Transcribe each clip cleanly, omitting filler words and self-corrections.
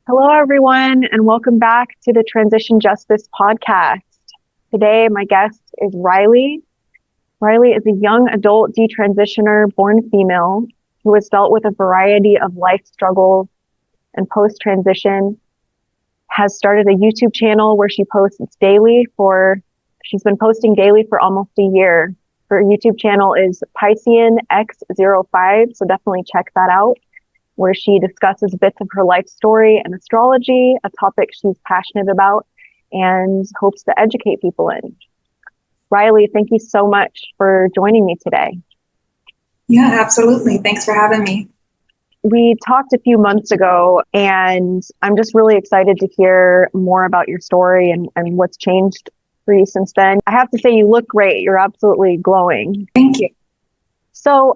Hello, everyone, and welcome back to the Transition Justice podcast. Today, my guest is Riley. Riley is a young adult detransitioner born female who has dealt with a variety of life struggles and post-transition, has started a YouTube channel where she's been posting daily for almost a year. Her YouTube channel is Piscean X05, so definitely check that out, where she discusses bits of her life story and astrology, a topic she's passionate about and hopes to educate people in. Riley, thank you so much for joining me today. Yeah, absolutely. Thanks for having me. We talked a few months ago, and I'm just really excited to hear more about your story and what's changed for you since then. I have to say, you look great. You're absolutely glowing. Thank you. So,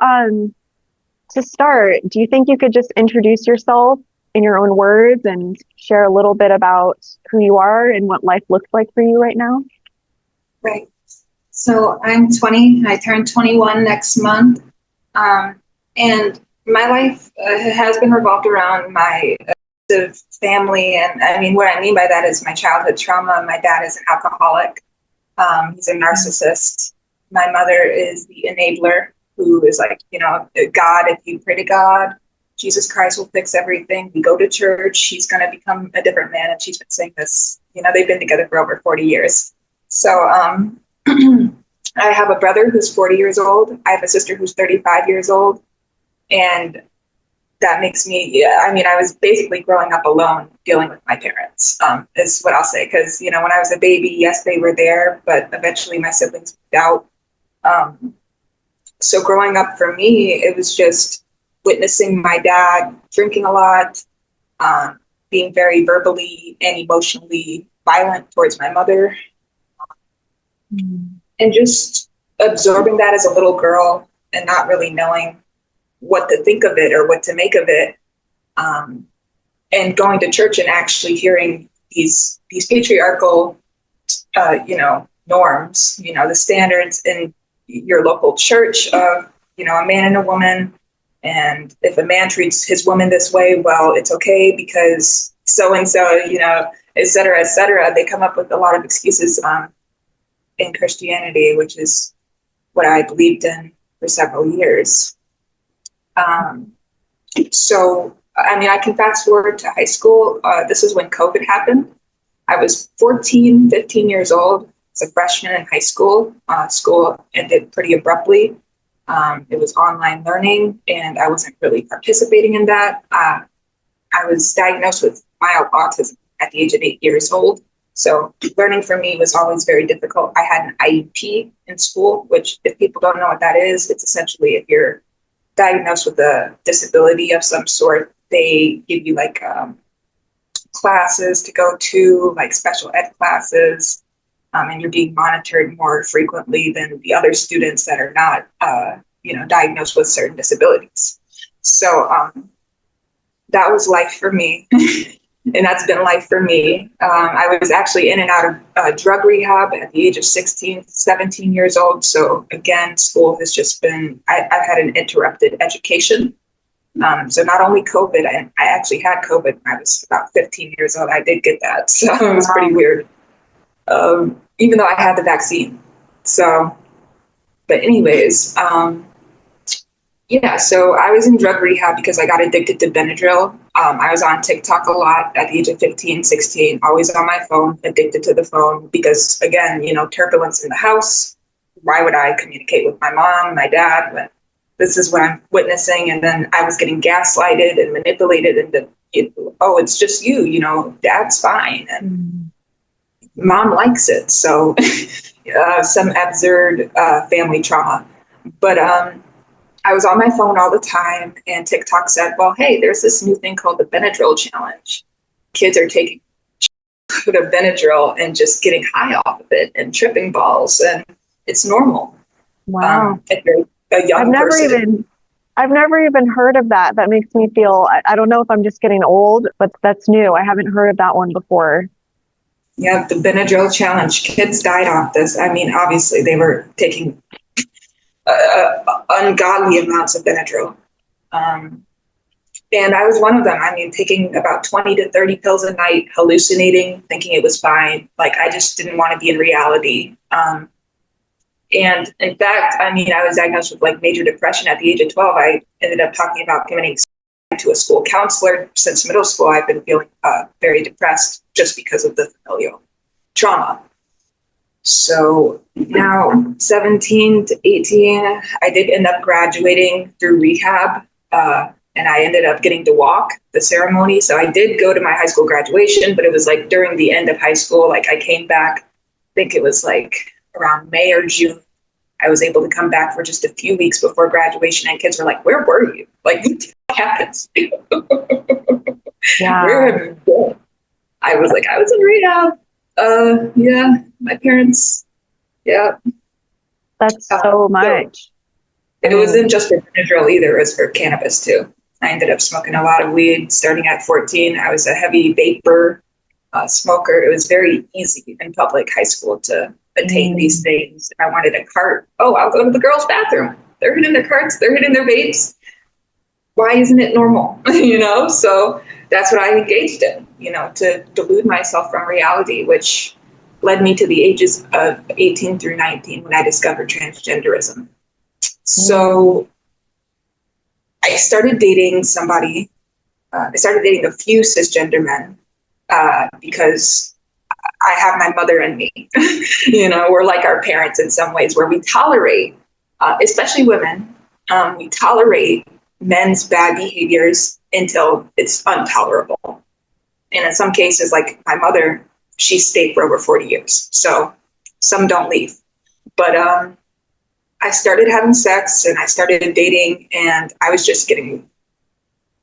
to start, do you think you could just introduce yourself in your own words and share a little bit about who you are and what life looks like for you right now? Right. So I'm 20. I turn 21 next month. And my life has been revolved around my family. And I mean, what I mean by that is my childhood trauma. My dad is an alcoholic. He's a narcissist. My mother is the enabler, who is like, God, if you pray to God, Jesus Christ will fix everything. We go to church, he's going to become a different man. And she's been saying this, they've been together for over 40 years. So I have a brother who's 40 years old. I have a sister who's 35 years old. And that makes me, I was basically growing up alone dealing with my parents, is what I'll say. Because, when I was a baby, yes, they were there, but eventually my siblings moved out. So growing up for me, it was just witnessing my dad drinking a lot, being very verbally and emotionally violent towards my mother, and just absorbing that as a little girl and not really knowing what to think of it or what to make of it. And going to church and actually hearing these patriarchal, norms, the standards in your local church of, a man and a woman. And if a man treats his woman this way, well, it's okay because so-and-so, et cetera, et cetera. They come up with a lot of excuses in Christianity, which is what I believed in for several years. I can fast forward to high school. This is when COVID happened. I was 14, 15 years old. As a freshman in high school. School ended pretty abruptly. It was online learning, and I wasn't really participating in that. I was diagnosed with mild autism at the age of 8 years old. So learning for me was always very difficult. I had an IEP in school, which if people don't know what that is, it's essentially if you're diagnosed with a disability of some sort, they give you like classes to go to, like special ed classes. And you're being monitored more frequently than the other students that are not, diagnosed with certain disabilities. So that was life for me. And that's been life for me. I was actually in and out of drug rehab at the age of 16, 17 years old. So again, school has just been, I've had an interrupted education. So not only COVID, I actually had COVID when I was about 15 years old. I did get that. So it was pretty weird. Even though I had the vaccine. So, but anyways, so I was in drug rehab because I got addicted to Benadryl. I was on TikTok a lot at the age of 15, 16, always on my phone, addicted to the phone because, again, turbulence in the house. Why would I communicate with my mom, my dad, when this is what I'm witnessing? And then I was getting gaslighted and manipulated into, it's just you, dad's fine. And mom likes it. So some absurd family trauma. But I was on my phone all the time, and TikTok said, well, hey, there's this new thing called the Benadryl challenge. Kids are taking the Benadryl and just getting high off of it and tripping balls, and it's normal. Wow. If you're a young person. I've never even heard of that. That makes me feel, I don't know if I'm just getting old, but that's new. I haven't heard of that one before. Yeah, the Benadryl challenge. Kids died off this. I mean, obviously, they were taking ungodly amounts of Benadryl. And I was one of them. I mean, taking about 20 to 30 pills a night, hallucinating, thinking it was fine. Like, I just didn't want to be in reality. And in fact, I mean, I was diagnosed with like major depression at the age of 12. I ended up talking about committing suicide to a school counselor. Since middle school, I've been feeling very depressed just because of the familial trauma. So now 17 to 18, I did end up graduating through rehab. And I ended up getting to walk the ceremony. So I did go to my high school graduation, but it was like during the end of high school, like I came back, I think it was like around May or June. I was able to come back for just a few weeks before graduation, and kids were like, "Where were you? Like, what happens? Yeah. Where have you been?" I was like, "I was in rehab. Yeah, my parents, yeah." That's so much. It wasn't just for Benadryl either; it was for cannabis too. I ended up smoking a lot of weed starting at 14. I was a heavy vapor smoker. It was very easy in public high school to attain these things. If I wanted a cart, oh, I'll go to the girls' bathroom. They're hitting their carts, they're hitting their vapes. Why isn't it normal? So that's what I engaged in, to delude myself from reality, which led me to the ages of 18 through 19 when I discovered transgenderism. So I started dating somebody. I started dating a few cisgender men because I have my mother and me. We're like our parents in some ways, where we tolerate, especially women, we tolerate men's bad behaviors until it's intolerable. And in some cases, like my mother, she stayed for over 40 years. So some don't leave. But I started having sex and I started dating, and I was just getting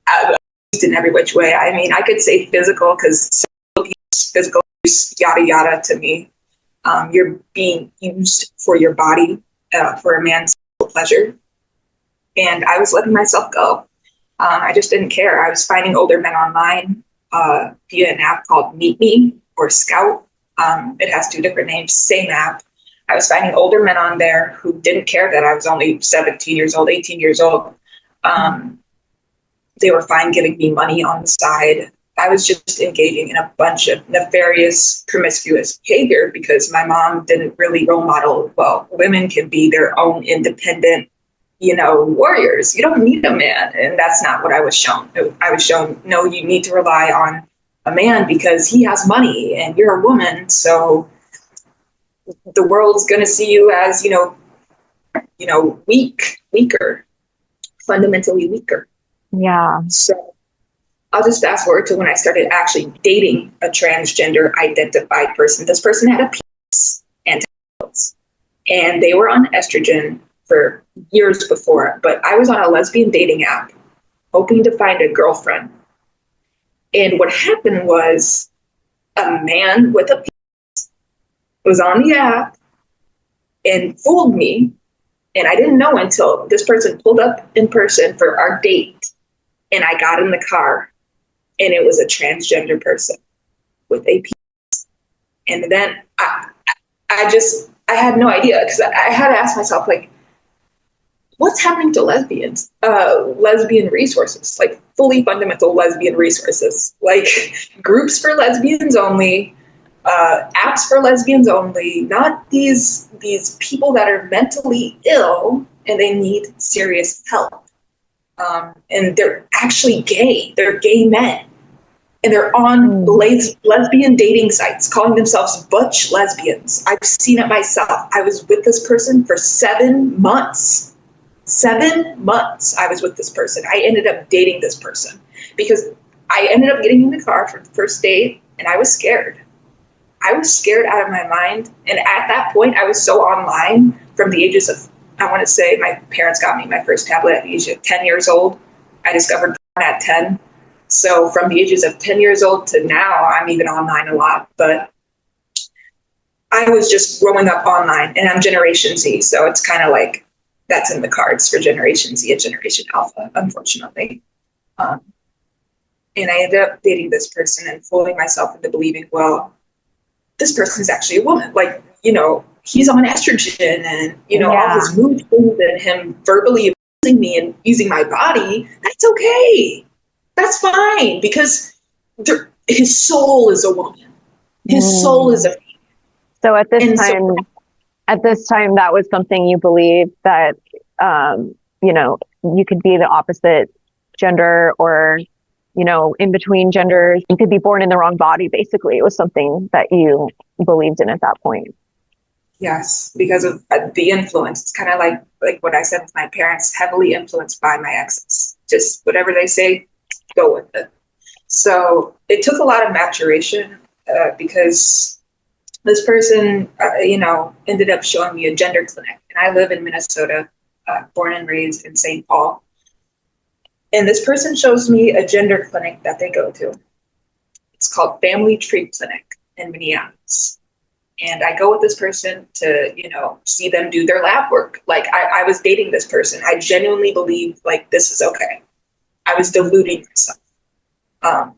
abused in every which way. I mean, I could say physical, because physical abuse, yada, yada to me. You're being used for your body, for a man's pleasure. And I was letting myself go. I just didn't care. I was finding older men online via an app called Meet Me or Scout. It has two different names, same app. I was finding older men on there who didn't care that I was only 17 years old, 18 years old. They were fine giving me money on the side. I was just engaging in a bunch of nefarious, promiscuous behavior because my mom didn't really role model, well, women can be their own independent, warriors. You don't need a man. And that's not what I was shown. I was shown, no, you need to rely on a man because he has money and you're a woman. So the world's going to see you as, weaker, fundamentally weaker. Yeah. So I'll just fast forward to when I started actually dating a transgender identified person. This person had a penis and testicles, and they were on estrogen for years before, but I was on a lesbian dating app hoping to find a girlfriend. And what happened was a man with a penis was on the app and fooled me. And I didn't know until this person pulled up in person for our date. And I got in the car and it was a transgender person with a penis. And then I had no idea, because I had to ask myself, like, what's happening to lesbians? Lesbian resources, like fully fundamental lesbian resources, like groups for lesbians only, apps for lesbians only, not these people that are mentally ill and they need serious help. And they're actually gay. They're gay men. And they're on lesbian dating sites calling themselves butch lesbians. I've seen it myself. I was with this person for 7 months. 7 months I was with this person. I ended up dating this person because I ended up getting in the car for the first date, and I was scared. I was scared out of my mind. And at that point, I was so online from the ages of, I want to say my parents got me my first tablet at the age of 10 years old. I discovered porn at 10. So from the ages of 10 years old to now, I'm even online a lot. But I was just growing up online, and I'm Generation Z. So it's kind of like that's in the cards for Generation Z and Generation Alpha, unfortunately. And I ended up dating this person and fooling myself into believing, well, this person is actually a woman. Like, he's on estrogen and, all his mood swings and him verbally abusing me and using my body, that's okay. That's fine because his soul is a woman. His soul is Mm. a, So and so at this time, that was something you believed that, you know, you could be the opposite gender or, you know, in between genders. You could be born in the wrong body, basically. It was something that you believed in at that point. yes, because of the influence. It's kind of like what I said with my parents, heavily influenced by my exes. Just whatever they say, go with it. So it took a lot of maturation because this person, ended up showing me a gender clinic. And I live in Minnesota, born and raised in St. Paul. And this person shows me a gender clinic that they go to. It's called Family Tree Clinic in Minneapolis. And I go with this person to, see them do their lab work. Like I was dating this person. I genuinely believe like this is okay. I was deluding myself. Um,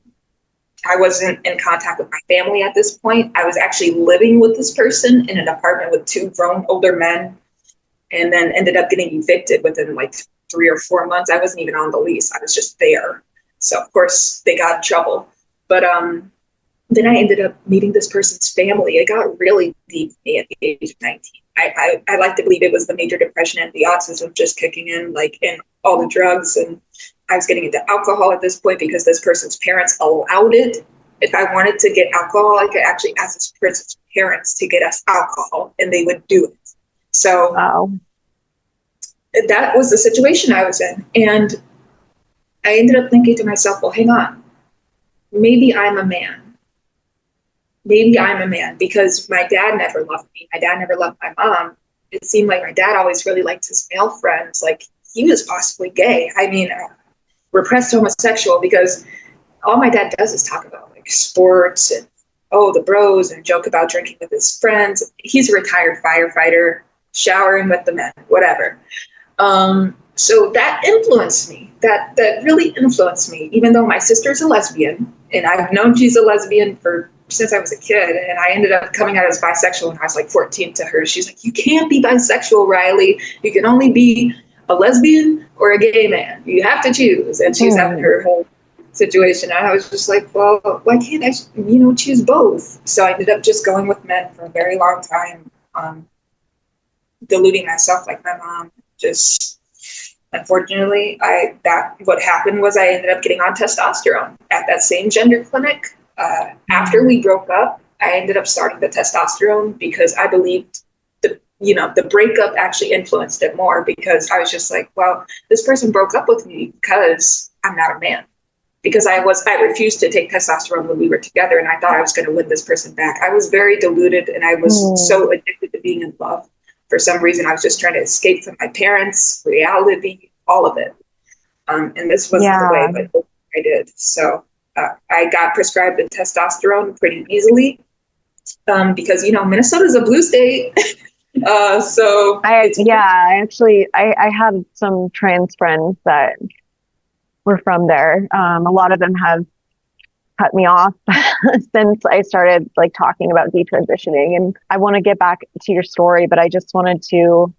I wasn't in contact with my family at this point. I was actually living with this person in an apartment with two grown older men, and then ended up getting evicted within like 3 or 4 months. I wasn't even on the lease. I was just there. So of course they got in trouble. But then I ended up meeting this person's family. It got really deep for me at the age of 19. I like to believe it was the major depression and the autism just kicking in, like, and all the drugs. And I was getting into alcohol at this point because this person's parents allowed it. If I wanted to get alcohol, I could actually ask this person's parents to get us alcohol, and they would do it. So Wow. that was the situation I was in. And I ended up thinking to myself, well, hang on, maybe I'm a man. Maybe I'm a man because my dad never loved me. My dad never loved my mom. It seemed like my dad always really liked his male friends. Like he was possibly gay. I mean, repressed homosexual, because all my dad does is talk about like sports and the bros, and joke about drinking with his friends. He's a retired firefighter, showering with the men, whatever. So that influenced me. That really influenced me. Even though my sister's a lesbian, and I've known she's a lesbian since I was a kid, and I ended up coming out as bisexual when I was like 14 to her. She's like, "You can't be bisexual, Riley. You can only be a lesbian or a gay man. You have to choose." And she's having her whole situation. And I was just like, well, why can't I, choose both? So I ended up just going with men for a very long time, deluding myself like my mom. Just unfortunately, what happened was I ended up getting on testosterone at that same gender clinic. After we broke up, I ended up starting the testosterone because I believed the breakup actually influenced it more, because I was just like, well, this person broke up with me because I'm not a man. Because I refused to take testosterone when we were together, and I thought I was going to win this person back. I was very deluded, and I was so addicted to being in love. For some reason, I was just trying to escape from my parents, reality, all of it. And this wasn't the way, but I did. So I got prescribed the testosterone pretty easily because, Minnesota's a blue state. I had some trans friends that were from there. A lot of them have cut me off since I started like talking about detransitioning. And I want to get back to your story, but I just wanted to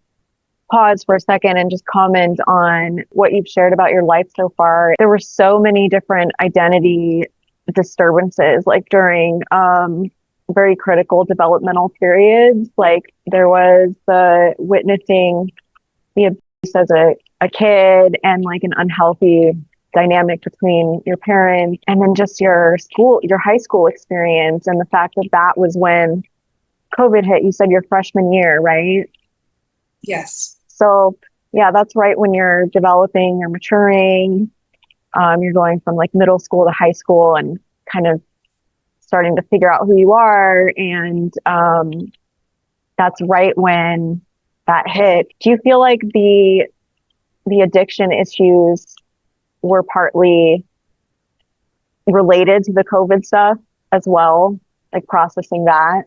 pause for a second and just comment on what you've shared about your life so far. There were so many different identity disturbances, like during very critical developmental periods. Like there was the witnessing the abuse as a kid, and like an unhealthy dynamic between your parents, and then just your high school experience, and the fact that was when COVID hit. You said your freshman year, right? Yes. So yeah, that's right when you're developing, you're maturing. You're going from like middle school to high school and kind of starting to figure out who you are. And that's right when that hit. Do you feel like the addiction issues were partly related to the COVID stuff as well, like processing that?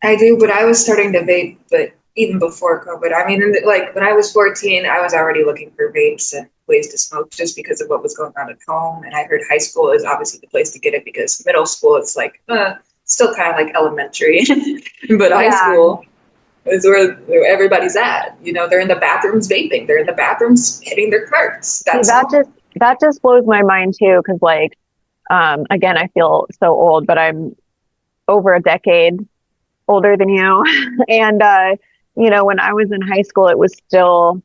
I do, but I was starting to vape, but even before COVID. I mean, like when I was 14, I was already looking for vapes and ways to smoke just because of what was going on at home. And I heard high school is obviously the place to get it, because middle school, it's like, still kind of like elementary, but high school is where everybody's at. They're in the bathrooms vaping. They're in the bathrooms hitting their carts. that just blows my mind too. Cause like, again, I feel so old, but I'm over a decade older than you. And, when I was in high school, it was still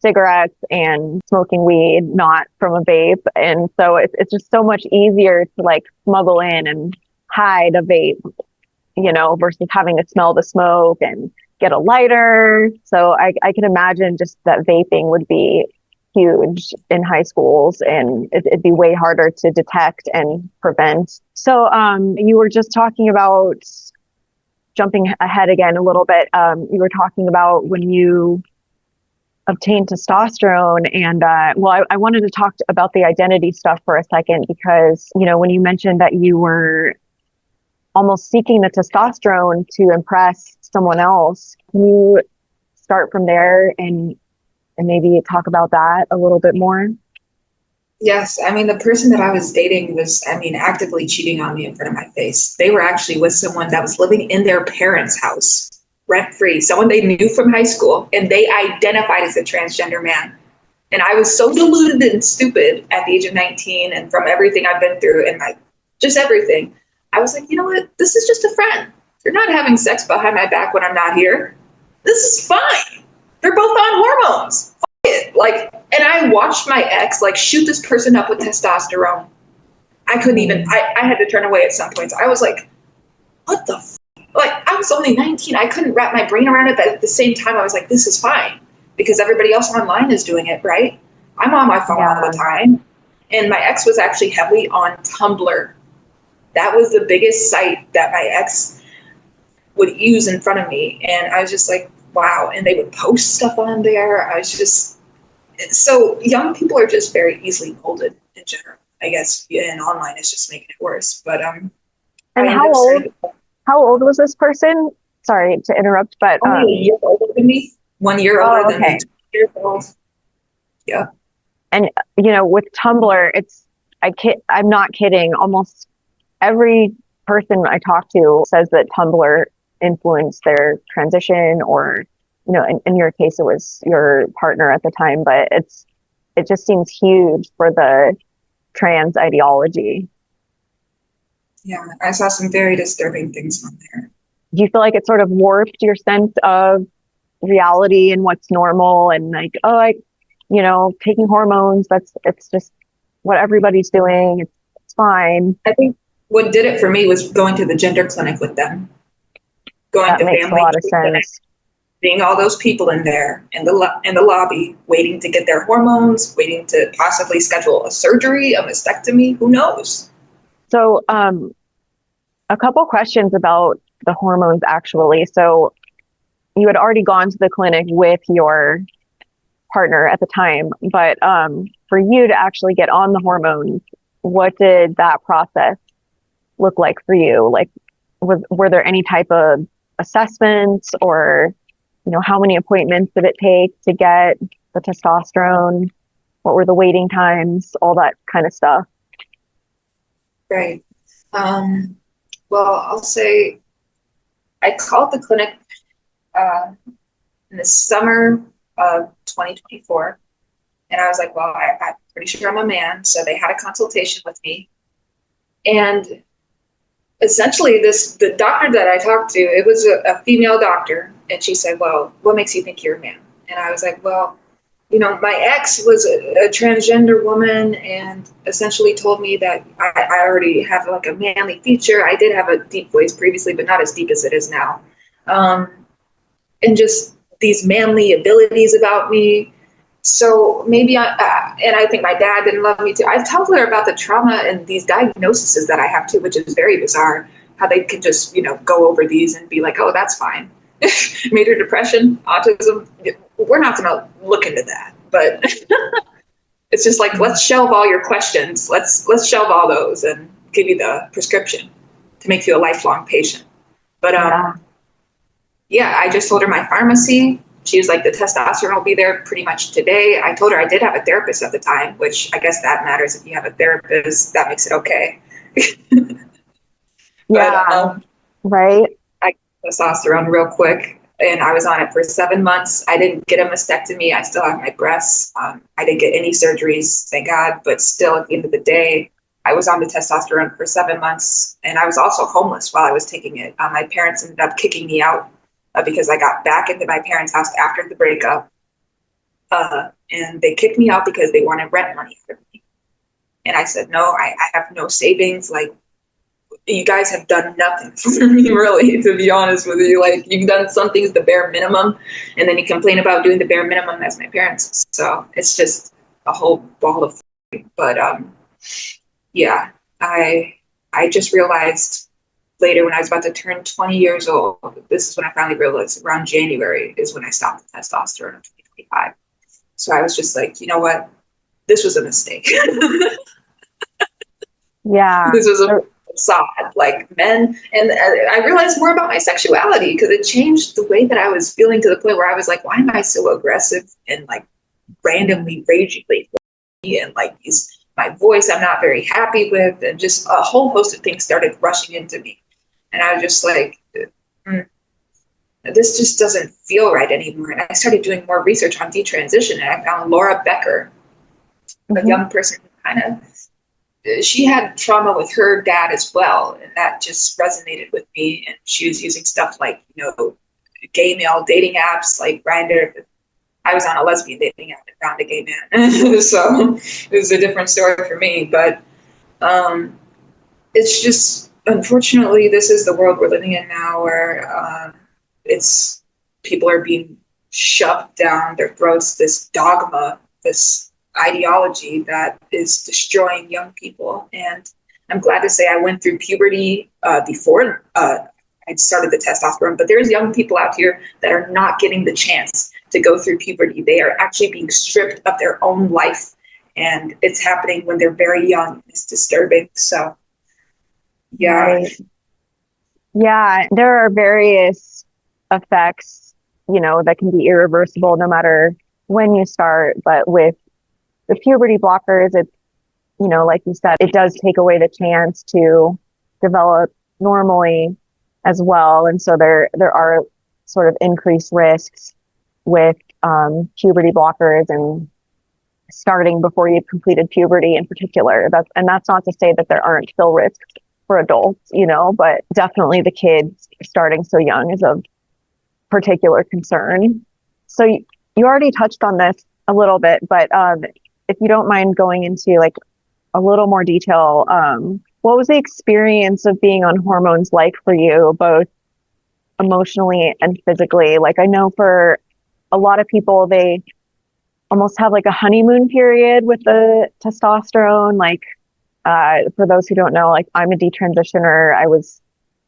cigarettes and smoking weed, not from a vape. And so it's just so much easier to like smuggle in and hide a vape, versus having to smell the smoke and get a lighter. So I can imagine just that vaping would be huge in high schools, and it'd be way harder to detect and prevent. So you were just talking about, jumping ahead again a little bit, you were talking about when you obtain testosterone. And I wanted to talk about the identity stuff for a second, because when you mentioned that you were almost seeking the testosterone to impress someone else, can you start from there and maybe talk about that a little bit more? Yes, I mean, the person that I was dating was, I mean, actively cheating on me in front of my face. They were actually with someone that was living in their parents' house, rent free, someone they knew from high school, and they identified as a transgender man. And I was so deluded and stupid at the age of 19, and from everything I've been through and like just everything, I was like, you know what? This is just a friend. You're not having sex behind my back when I'm not here. This is fine. They're both on hormones. It. Like, and I watched my ex like shoot this person up with testosterone. I couldn't even, I had to turn away at some points. I was like, what the like, I was only 19. I couldn't wrap my brain around it, but at the same time I was like, this is fine because everybody else online is doing it, right? I'm on my phone all the time. And my ex was actually heavily on Tumblr. That was the biggest site that my ex would use in front of me. And I was just like, wow. And they would post stuff on there. I was just, so young people are just very easily molded in general, I guess. Yeah, and online is just making it worse. But and how old was this person? Sorry to interrupt, but only a year older than me. 1 year older than me. 2 years old. Yeah. And with Tumblr, I'm not kidding. Almost every person I talk to says that Tumblr influenced their transition, or in your case it was your partner at the time, but it just seems huge for the trans ideology. Yeah, I saw some very disturbing things on there. Do you feel like it sort of warped your sense of reality and what's normal, and like, taking hormones, it's just what everybody's doing, it's fine? I think what did it for me was going to the gender clinic with them, going that to makes family a lot of sense. Seeing all those people in there in the lobby, waiting to get their hormones, waiting to possibly schedule a surgery, a mastectomy, who knows? So, a couple questions about the hormones, actually. So, you had already gone to the clinic with your partner at the time, but for you to actually get on the hormones, what did that process look like for you? Like, were there any type of assessments, or how many appointments did it take to get the testosterone? What were the waiting times? All that kind of stuff. Right. Well, I'll say I called the clinic in the summer of 2024, and I was like, well, I'm pretty sure I'm a man, so they had a consultation with me, and essentially the doctor that I talked to, it was a female doctor, and she said, well, what makes you think you're a man? And I was like, well, my ex was a transgender woman, and essentially told me that I already have like a manly feature. I did have a deep voice previously, but not as deep as it is now. And just these manly abilities about me. So maybe and I think my dad didn't love me too. I've told her about the trauma and these diagnoses that I have too, which is very bizarre, how they can just, go over these and be like, oh, that's fine. Major depression, autism. We're not going to look into that, but it's just like, let's shelve all your questions. Let's shelve all those and give you the prescription to make you a lifelong patient. But yeah, I just told her my pharmacy. She was like, the testosterone will be there pretty much today. I told her I did have a therapist at the time, which I guess that matters. If you have a therapist, that makes it okay. But, right. I testosterone real quick. and I was on it for 7 months. I didn't get a mastectomy. I still have my breasts. I didn't get any surgeries, thank God. But still, at the end of the day, I was on the testosterone for 7 months, and I was also homeless while I was taking it. My parents ended up kicking me out because I got back into my parents' house after the breakup, and they kicked me out because they wanted rent money from me. And I said, no, I have no savings. Like, you guys have done nothing for me, really, to be honest with you. Like, you've done some things the bare minimum, and then you complain about doing the bare minimum as my parents. So it's just a whole ball of fire. But yeah, I just realized later when I was about to turn 20 years old, this is when I finally realized around January is when I stopped the testosterone in 2025. So I was just like, you know what? This was a mistake. Yeah. This was a facade, like men. And I realized more about my sexuality because it changed the way that I was feeling to the point where I was like, why am I so aggressive and like randomly ragingly and like my voice I'm not very happy with, and just a whole host of things started rushing into me. And I was just like, this just doesn't feel right anymore. And I started doing more research on detransition, and I found Laura Becker, a young person who kind of, she had trauma with her dad as well, and that just resonated with me. And she was using stuff like, gay male dating apps like Grindr. I was on a lesbian dating app and found a gay man, so it was a different story for me. But it's just, unfortunately, this is the world we're living in now, where it's people are being shoved down their throats this dogma, this ideology that is destroying young people. And I'm glad to say I went through puberty before I started the testosterone, but there's young people out here that are not getting the chance to go through puberty. They are actually being stripped of their own life, and it's happening when they're very young. It's disturbing. So, yeah. Right. Yeah, there are various effects, that can be irreversible no matter when you start. But with the puberty blockers, it's, like you said, it does take away the chance to develop normally as well. And so there are sort of increased risks with puberty blockers and starting before you've completed puberty in particular. That's not to say that there aren't still risks for adults, but definitely the kids starting so young is of particular concern. So you already touched on this a little bit, but if you don't mind going into like a little more detail, what was the experience of being on hormones like for you, both emotionally and physically? Like, I know for a lot of people, they almost have like a honeymoon period with the testosterone. Like, for those who don't know, like, I'm a detransitioner. I was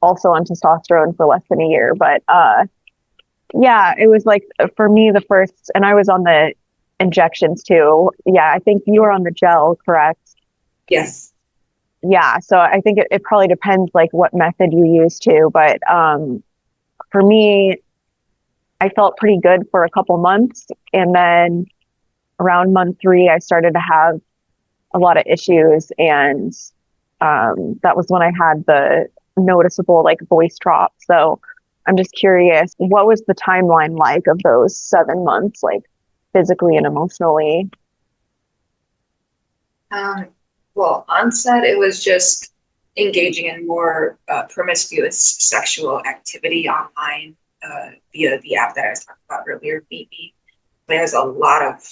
also on testosterone for less than a year, but yeah, it was like for me the first, and I was on the injections too. Yeah, I think you were on the gel, correct? Yes. Yeah, so I think it probably depends like what method you use too, but for me, I felt pretty good for a couple months, and then around month 3, I started to have a lot of issues, and that was when I had the noticeable like voice drop. So I'm just curious, what was the timeline like of those 7 months, like physically and emotionally? Well, onset, it was just engaging in more promiscuous sexual activity online via the app that I was talking about earlier, Meet Me. There's a lot of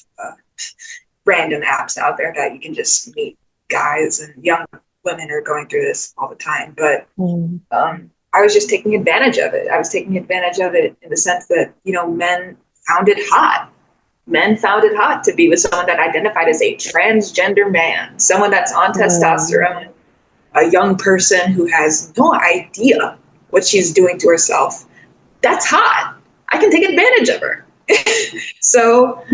random apps out there that you can just meet guys, and young women are going through this all the time. But I was just taking advantage of it. I was taking advantage of it in the sense that, men found it hot. Men found it hot to be with someone that identified as a transgender man, someone that's on testosterone, a young person who has no idea what she's doing to herself. That's hot. I can take advantage of her. So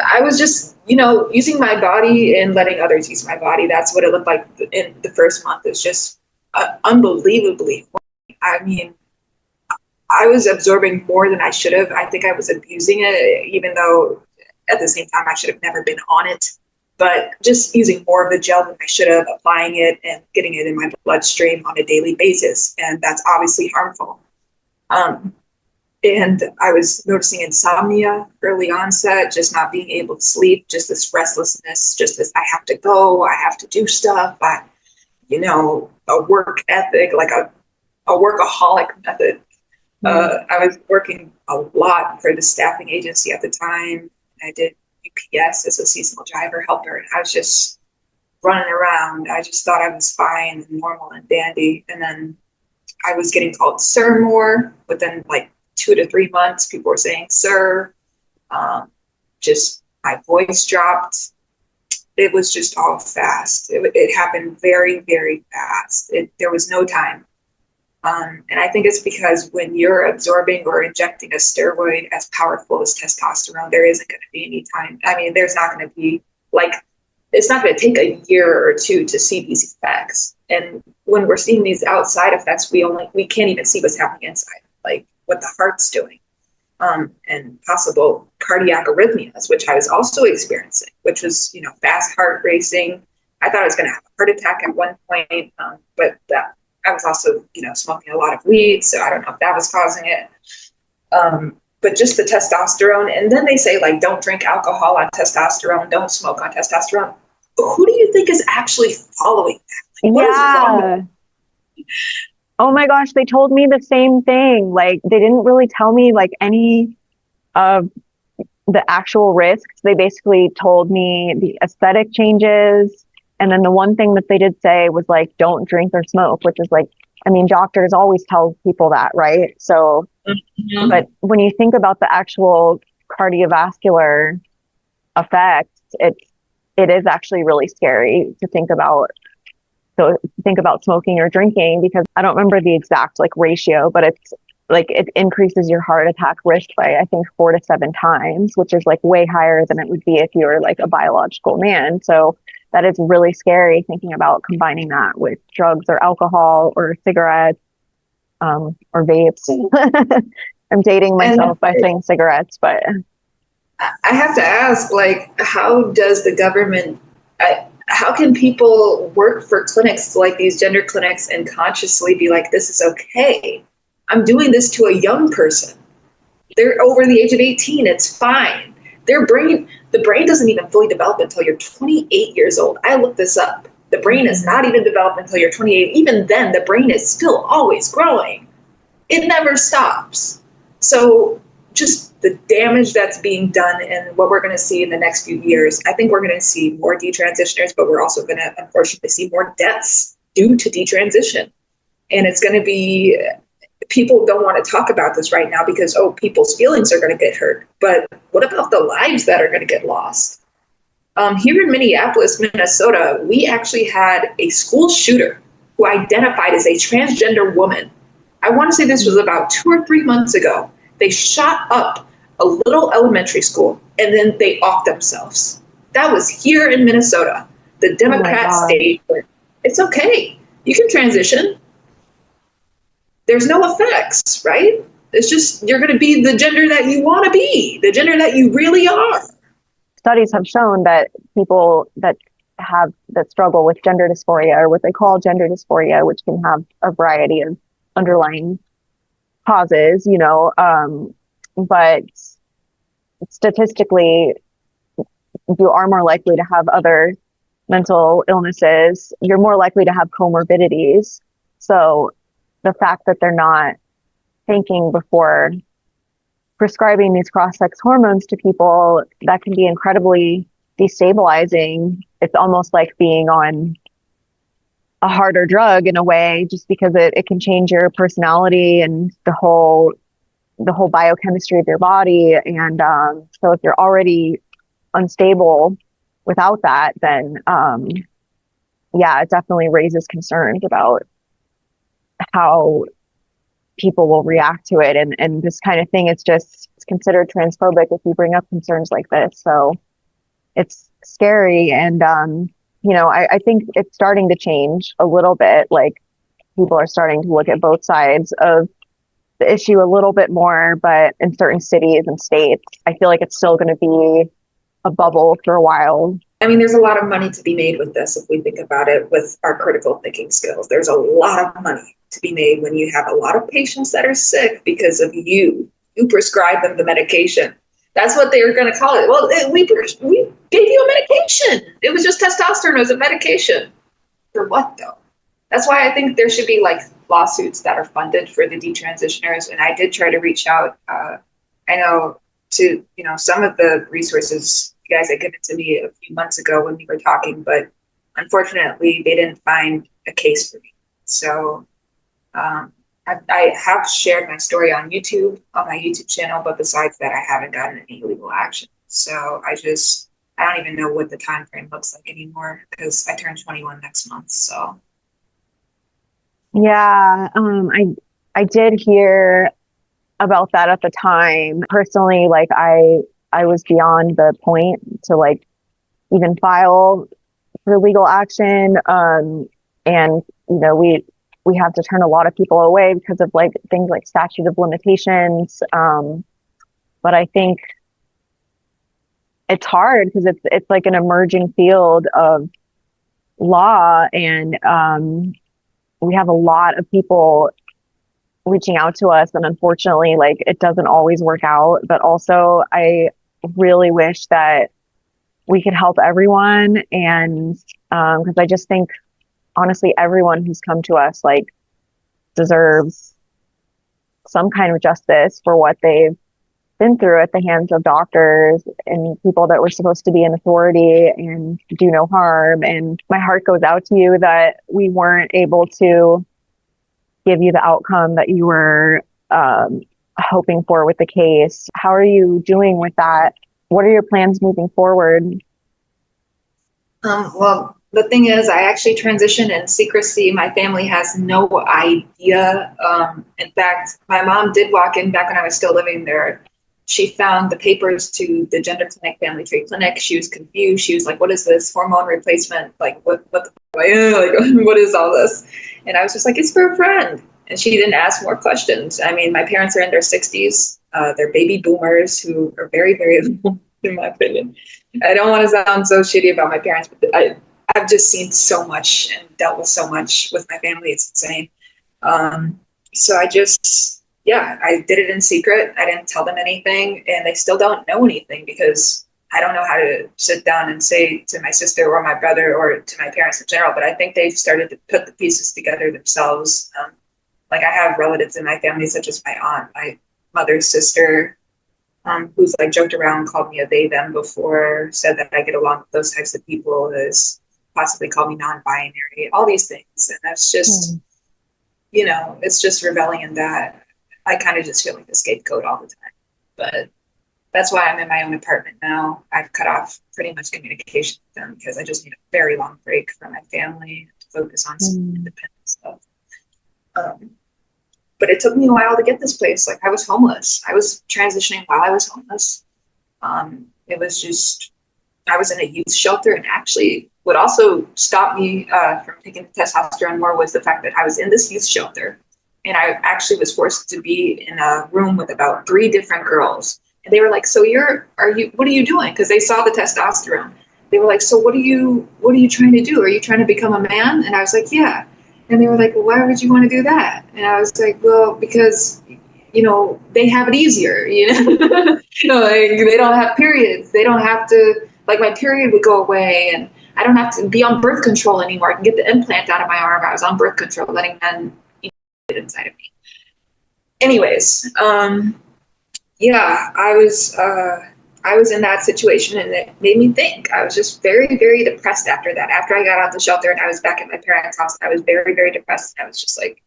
I was just, using my body and letting others use my body. That's what it looked like in the first month. It's just unbelievably. I mean, I was absorbing more than I should have. I think I was abusing it, even though at the same time I should have never been on it. But just using more of the gel than I should have, applying it and getting it in my bloodstream on a daily basis. And that's obviously harmful. And I was noticing insomnia, early onset, just not being able to sleep, just this restlessness, just this, I have to go, I have to do stuff, a work ethic, like a workaholic method. I was working a lot for the staffing agency at the time. I did UPS as a seasonal driver helper, and I was just running around. I just thought I was fine and normal and dandy. And then I was getting called sir more. Within like 2 to 3 months, people were saying sir. Just my voice dropped. It was just all fast. It happened very, very fast. There was no time. And I think it's because when you're absorbing or injecting a steroid as powerful as testosterone, there isn't going to be any time. I mean, there's not going to be it's not going to take a year or two to see these effects. And when we're seeing these outside effects, we can't even see what's happening inside, like what the heart's doing, and possible cardiac arrhythmias, which I was also experiencing, which was, fast heart racing. I thought I was going to have a heart attack at one point, but I was also, smoking a lot of weed, so I don't know if that was causing it. But just the testosterone, and then they say, like, don't drink alcohol on testosterone, don't smoke on testosterone. But who do you think is actually following that? Like, what is wrong with Oh my gosh, they told me the same thing. Like, they didn't really tell me like any of the actual risks. They basically told me the aesthetic changes. And then the one thing that they did say was like, don't drink or smoke, which is like, I mean, doctors always tell people that, right? So, but when you think about the actual cardiovascular effects, it is actually really scary to think about. So think about smoking or drinking, because I don't remember the exact like ratio, but it's like it increases your heart attack risk by, I think, 4 to 7 times, which is like way higher than it would be if you were like a biological man. So that is really scary, thinking about combining that with drugs or alcohol or cigarettes, or vapes. I'm dating myself by saying cigarettes, but I have to ask, like, how does the government, how can people work for clinics like these gender clinics and consciously be like, this is okay? I'm doing this to a young person. They're over the age of 18. It's fine. The brain doesn't even fully develop until you're 28 years old. I looked this up. The brain is not even developed until you're 28. Even then, the brain is still always growing. It never stops. So just the damage that's being done and what we're going to see in the next few years, I think we're going to see more detransitioners, but we're also going to unfortunately see more deaths due to detransition. And it's going to be, people don't want to talk about this right now because, people's feelings are going to get hurt. But what about the lives that are going to get lost? Here in Minneapolis, Minnesota, we actually had a school shooter who identified as a transgender woman. I want to say this was about 2 or 3 months ago. They shot up a little elementary school and then they offed themselves. That was here in Minnesota, the Democrat state. It's okay. You can transition. There's no effects, right? It's just, you're going to be the gender that you want to be, the gender that you really are. Studies have shown that people that struggle with gender dysphoria, or what they call gender dysphoria, which can have a variety of underlying causes, but statistically, you are more likely to have other mental illnesses. You're more likely to have comorbidities. So the fact that they're not thinking before prescribing these cross-sex hormones to people, that can be incredibly destabilizing. It's almost like being on a harder drug in a way, just because it can change your personality and the whole biochemistry of your body. And so if you're already unstable without that, then it definitely raises concerns about how people will react to it. And this kind of thing, it's considered transphobic if you bring up concerns like this. So it's scary. And, I think it's starting to change a little bit. Like, people are starting to look at both sides of the issue a little bit more, but in certain cities and states, I feel like it's still going to be a bubble for a while. I mean, there's a lot of money to be made with this. If we think about it with our critical thinking skills, there's a lot of money to be made when you have a lot of patients that are sick because of you you prescribe them the medication. That's what they were going to call it. Well, we gave you a medication. It was just testosterone. It was a medication. For what though? That's why I think there should be like lawsuits that are funded for the detransitioners. And I did try to reach out. I know to some of the resources you guys had given to me a few months ago when we were talking, but unfortunately they didn't find a case for me. So I have shared my story on YouTube, on my YouTube channel, but besides that, I haven't gotten any legal action. So I don't even know what the time frame looks like anymore because I turn 21 next month. So Yeah, I did hear about that at the time. Personally, like I was beyond the point to like even file for legal action. And we have to turn a lot of people away because of like things like statute of limitations. But I think it's hard because it's like an emerging field of law, and we have a lot of people reaching out to us, and unfortunately like it doesn't always work out. But also I really wish that we could help everyone, and because I just think honestly everyone who's come to us like deserves some kind of justice for what they've been through at the hands of doctors and people that were supposed to be in authority and do no harm. And my heart goes out to you that we weren't able to give you the outcome that you were hoping for with the case. How are you doing with that? What are your plans moving forward? Well, the thing is, I actually transitioned in secrecy. My family has no idea. In fact, my mom did walk in back when I was still living there. She found the papers to the gender clinic, family tree clinic. She was confused. She was like, what is this hormone replacement? Like, what like, what is all this? And I was just like, it's for a friend. And she didn't ask more questions. I mean, my parents are in their 60s. They're baby boomers who are very, very old, in my opinion. I don't want to sound so shitty about my parents, but I've just seen so much and dealt with so much with my family. It's insane. So I did it in secret. I didn't tell them anything, and they still don't know anything because I don't know how to sit down and say to my sister or my brother or to my parents in general. But I think they've started to put the pieces together themselves. Like I have relatives in my family, such as my aunt, my mother's sister, who's like joked around, called me a they them before, said that I get along with those types of people, has possibly called me non-binary, all these things. And that's just, it's just reveling in that. I kind of just feel like the scapegoat all the time. But that's why I'm in my own apartment now. I've cut off pretty much communication with them because I just need a very long break from my family to focus on some independent stuff. But it took me a while to get this place. Like I was homeless. I was transitioning while I was homeless. It was just, I was in a youth shelter, and actually what also stopped me from taking testosterone more was the fact that I was in this youth shelter, and I actually was forced to be in a room with about 3 different girls. And they were like, so what are you doing? Because they saw the testosterone. They were like, so what are you trying to do? Are you trying to become a man? And I was like, yeah. And they were like, well, why would you want to do that? And I was like, well, because, they have it easier, like they don't have periods. They don't have to, like my period would go away, and I don't have to be on birth control anymore. I can get the implant out of my arm. I was on birth control, letting men eat it inside of me. Anyways, I was in that situation, and it made me think. I was just very, very depressed after that. After I got out of the shelter and I was back at my parents' house, I was very, very depressed. I was just like,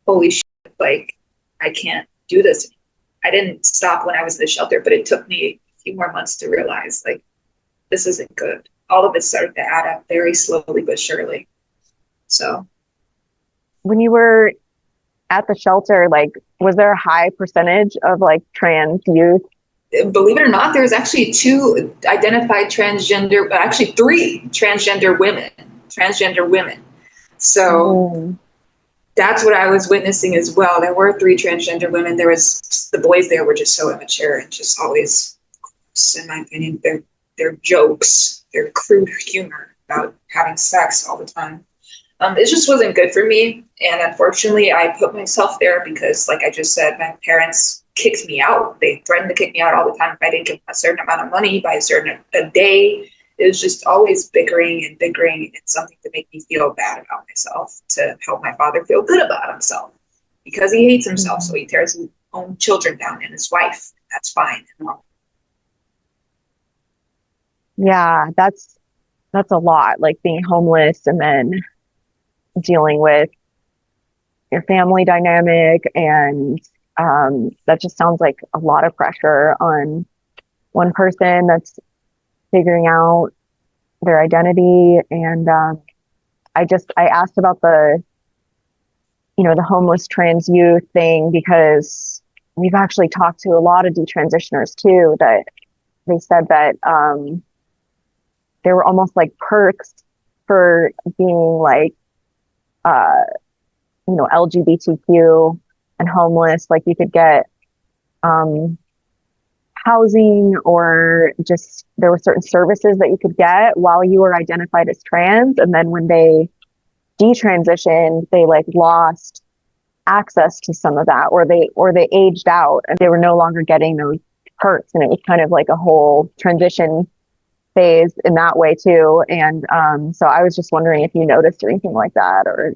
holy shit, like, I can't do this. I didn't stop when I was in the shelter, but it took me a few more months to realize, like, this isn't good. All of it started to add up very slowly but surely. So. When you were at the shelter, like, was there a high percentage of like trans youth? Believe it or not, there's actually 2 identified transgender, actually 3 transgender women. So that's what I was witnessing as well. There were 3 transgender women. The boys there were just so immature and just always, in my opinion, their jokes, their crude humor about having sex all the time. It just wasn't good for me. And unfortunately, I put myself there because, like I just said, my parents kicked me out. They threatened to kick me out all the time if I didn't give them a certain amount of money by a day. It was just always bickering and bickering, and something to make me feel bad about myself, to help my father feel good about himself, because he hates himself. So he tears his own children down and his wife. That's fine. Yeah, that's a lot, like being homeless and then dealing with your family dynamic, and that just sounds like a lot of pressure on one person that's figuring out their identity. And I asked about the homeless trans youth thing because we've actually talked to a lot of detransitioners too, that they said that there were almost like perks for being like uh LGBTQ and homeless. Like you could get um housing, or just there were certain services that you could get while you were identified as trans, and then when they detransitioned, they like lost access to some of that, or they aged out and they were no longer getting those perks, and it was kind of like a whole transition phase in that way too. And so I was just wondering if you noticed anything like that, or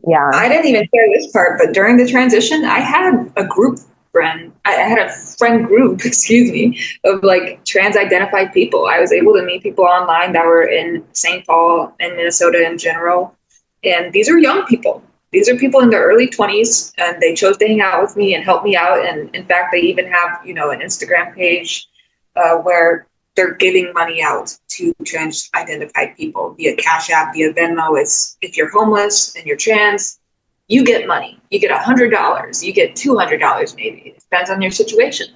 yeah. I didn't even share this part, but during the transition, I had a group friend. I had a friend group, excuse me, of like trans identified people. I was able to meet people online that were in St. Paul and Minnesota in general. And these are young people. These are people in their early 20s, and they chose to hang out with me and help me out. And in fact, they even have, an Instagram page where they're giving money out to trans identified people via Cash App, via Venmo. It's, if you're homeless and you're trans, you get money. You get $100. You get $200 maybe. It depends on your situation.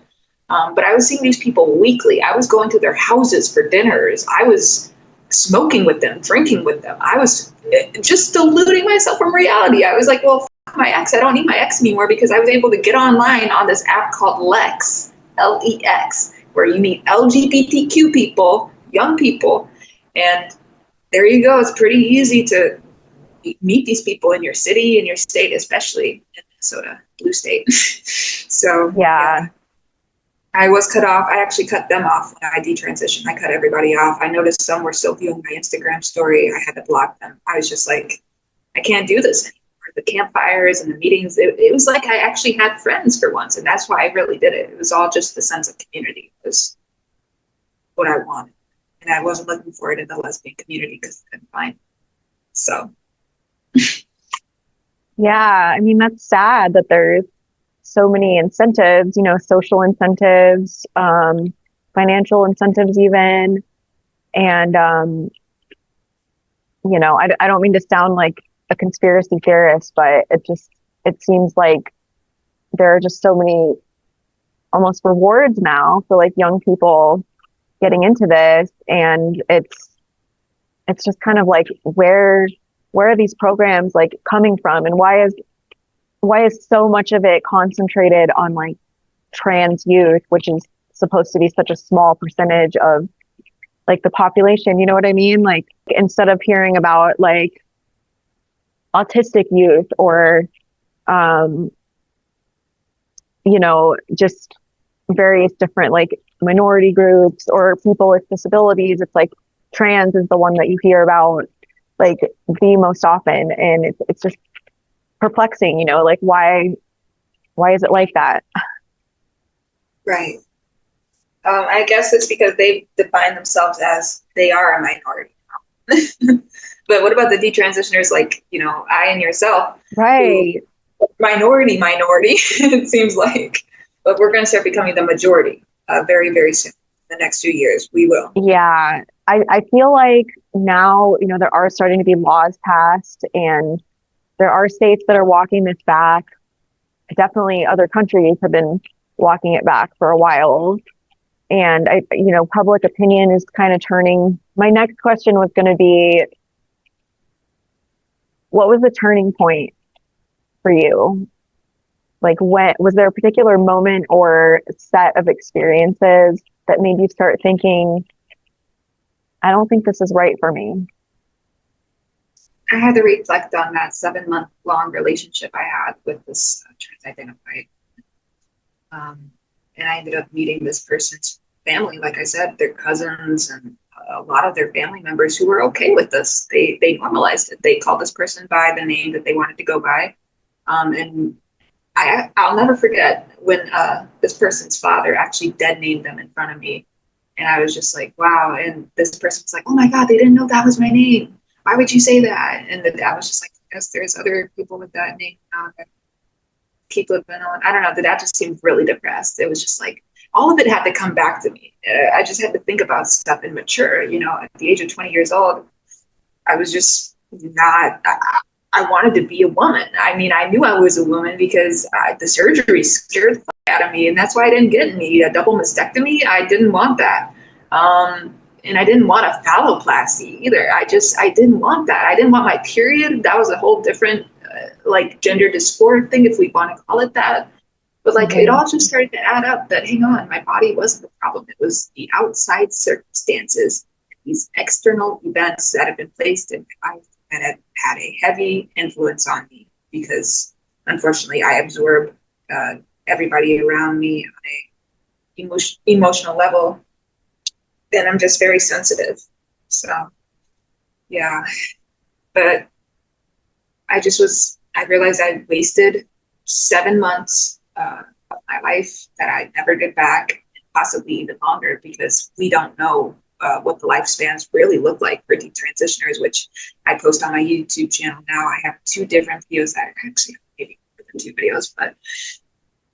But I was seeing these people weekly. I was going to their houses for dinners. I was smoking with them, drinking with them. I was just deluding myself from reality. I was like, well, f- my ex. I don't need my ex anymore, because I was able to get online on this app called Lex, Lex, where you meet LGBTQ people, young people. And there you go. It's pretty easy to meet these people in your city, in your state, especially in Minnesota, blue state. So Yeah. I was cut off. I actually cut them off when I detransitioned. I cut everybody off. I noticed some were still viewing my Instagram story. I had to block them. I was just like, I can't do this anymore. The campfires and the meetings, it was like I actually had friends for once. And that's why I really did it. It was all just the sense of community. It was what I wanted. And I wasn't looking for it in the lesbian community because I couldn't find it. So Yeah, I mean, that's sad that there's so many incentives, social incentives, financial incentives even. And, I don't mean to sound like a conspiracy theorist, but it seems like there are just so many almost rewards now for like young people getting into this. And it's just kind of like, where are these programs like coming from, and why is so much of it concentrated on like trans youth, which is supposed to be such a small percentage of like the population? You know what I mean? Like instead of hearing about like autistic youth, or um, just various different like minority groups or people with disabilities, it's like trans is the one that you hear about like the most often. And it's just perplexing, like why is it like that? right. I guess it's because they define themselves as they are a minority. But what about the detransitioners, like, I and yourself, who Right. minority, it seems like, but we're going to start becoming the majority very, very soon. In the next few years, we will. Yeah. I feel like now, there are starting to be laws passed, and there are states that are walking this back. Definitely other countries have been walking it back for a while. And public opinion is kind of turning. My next question was going to be, what was the turning point for you? Like, when was there a particular moment or set of experiences that made you start thinking, I don't think this is right for me? I had to reflect on that 7-month long relationship I had with this trans identified. Um, and I ended up meeting this person's family, like I said, their cousins and a lot of their family members who were okay with this. They normalized it. They called this person by the name that they wanted to go by. And I'll never forget when this person's father actually dead named them in front of me. And I was just like, wow. And this person was like, oh my God, they didn't know that was my name. Why would you say that? And the dad was just like, yes, there's other people with that name now that keep living on. I don't know. The dad just seemed really depressed. It was just like, all of it had to come back to me. I just had to think about stuff and mature. You know, at the age of 20 years old, I was just not, I wanted to be a woman. I mean, I knew I was a woman because the surgery scared the fuck out of me. And that's why I didn't get any. A double mastectomy, I didn't want that. And I didn't want a phalloplasty either. I didn't want that. I didn't want my period. That was a whole different, like, gender dysphoria thing, if we want to call it that. But like, it all just started to add up that, hang on, my body wasn't the problem. It was the outside circumstances, these external events that have been placed in my life that have had a heavy influence on me because unfortunately I absorb everybody around me on a emotional level. And I'm just very sensitive. So yeah, but I realized I wasted 7 months of my life that I never get back, and possibly even longer, because we don't know what the lifespans really look like for detransitioners, which I post on my YouTube channel now. I have two different videos that actually, maybe more than two videos, but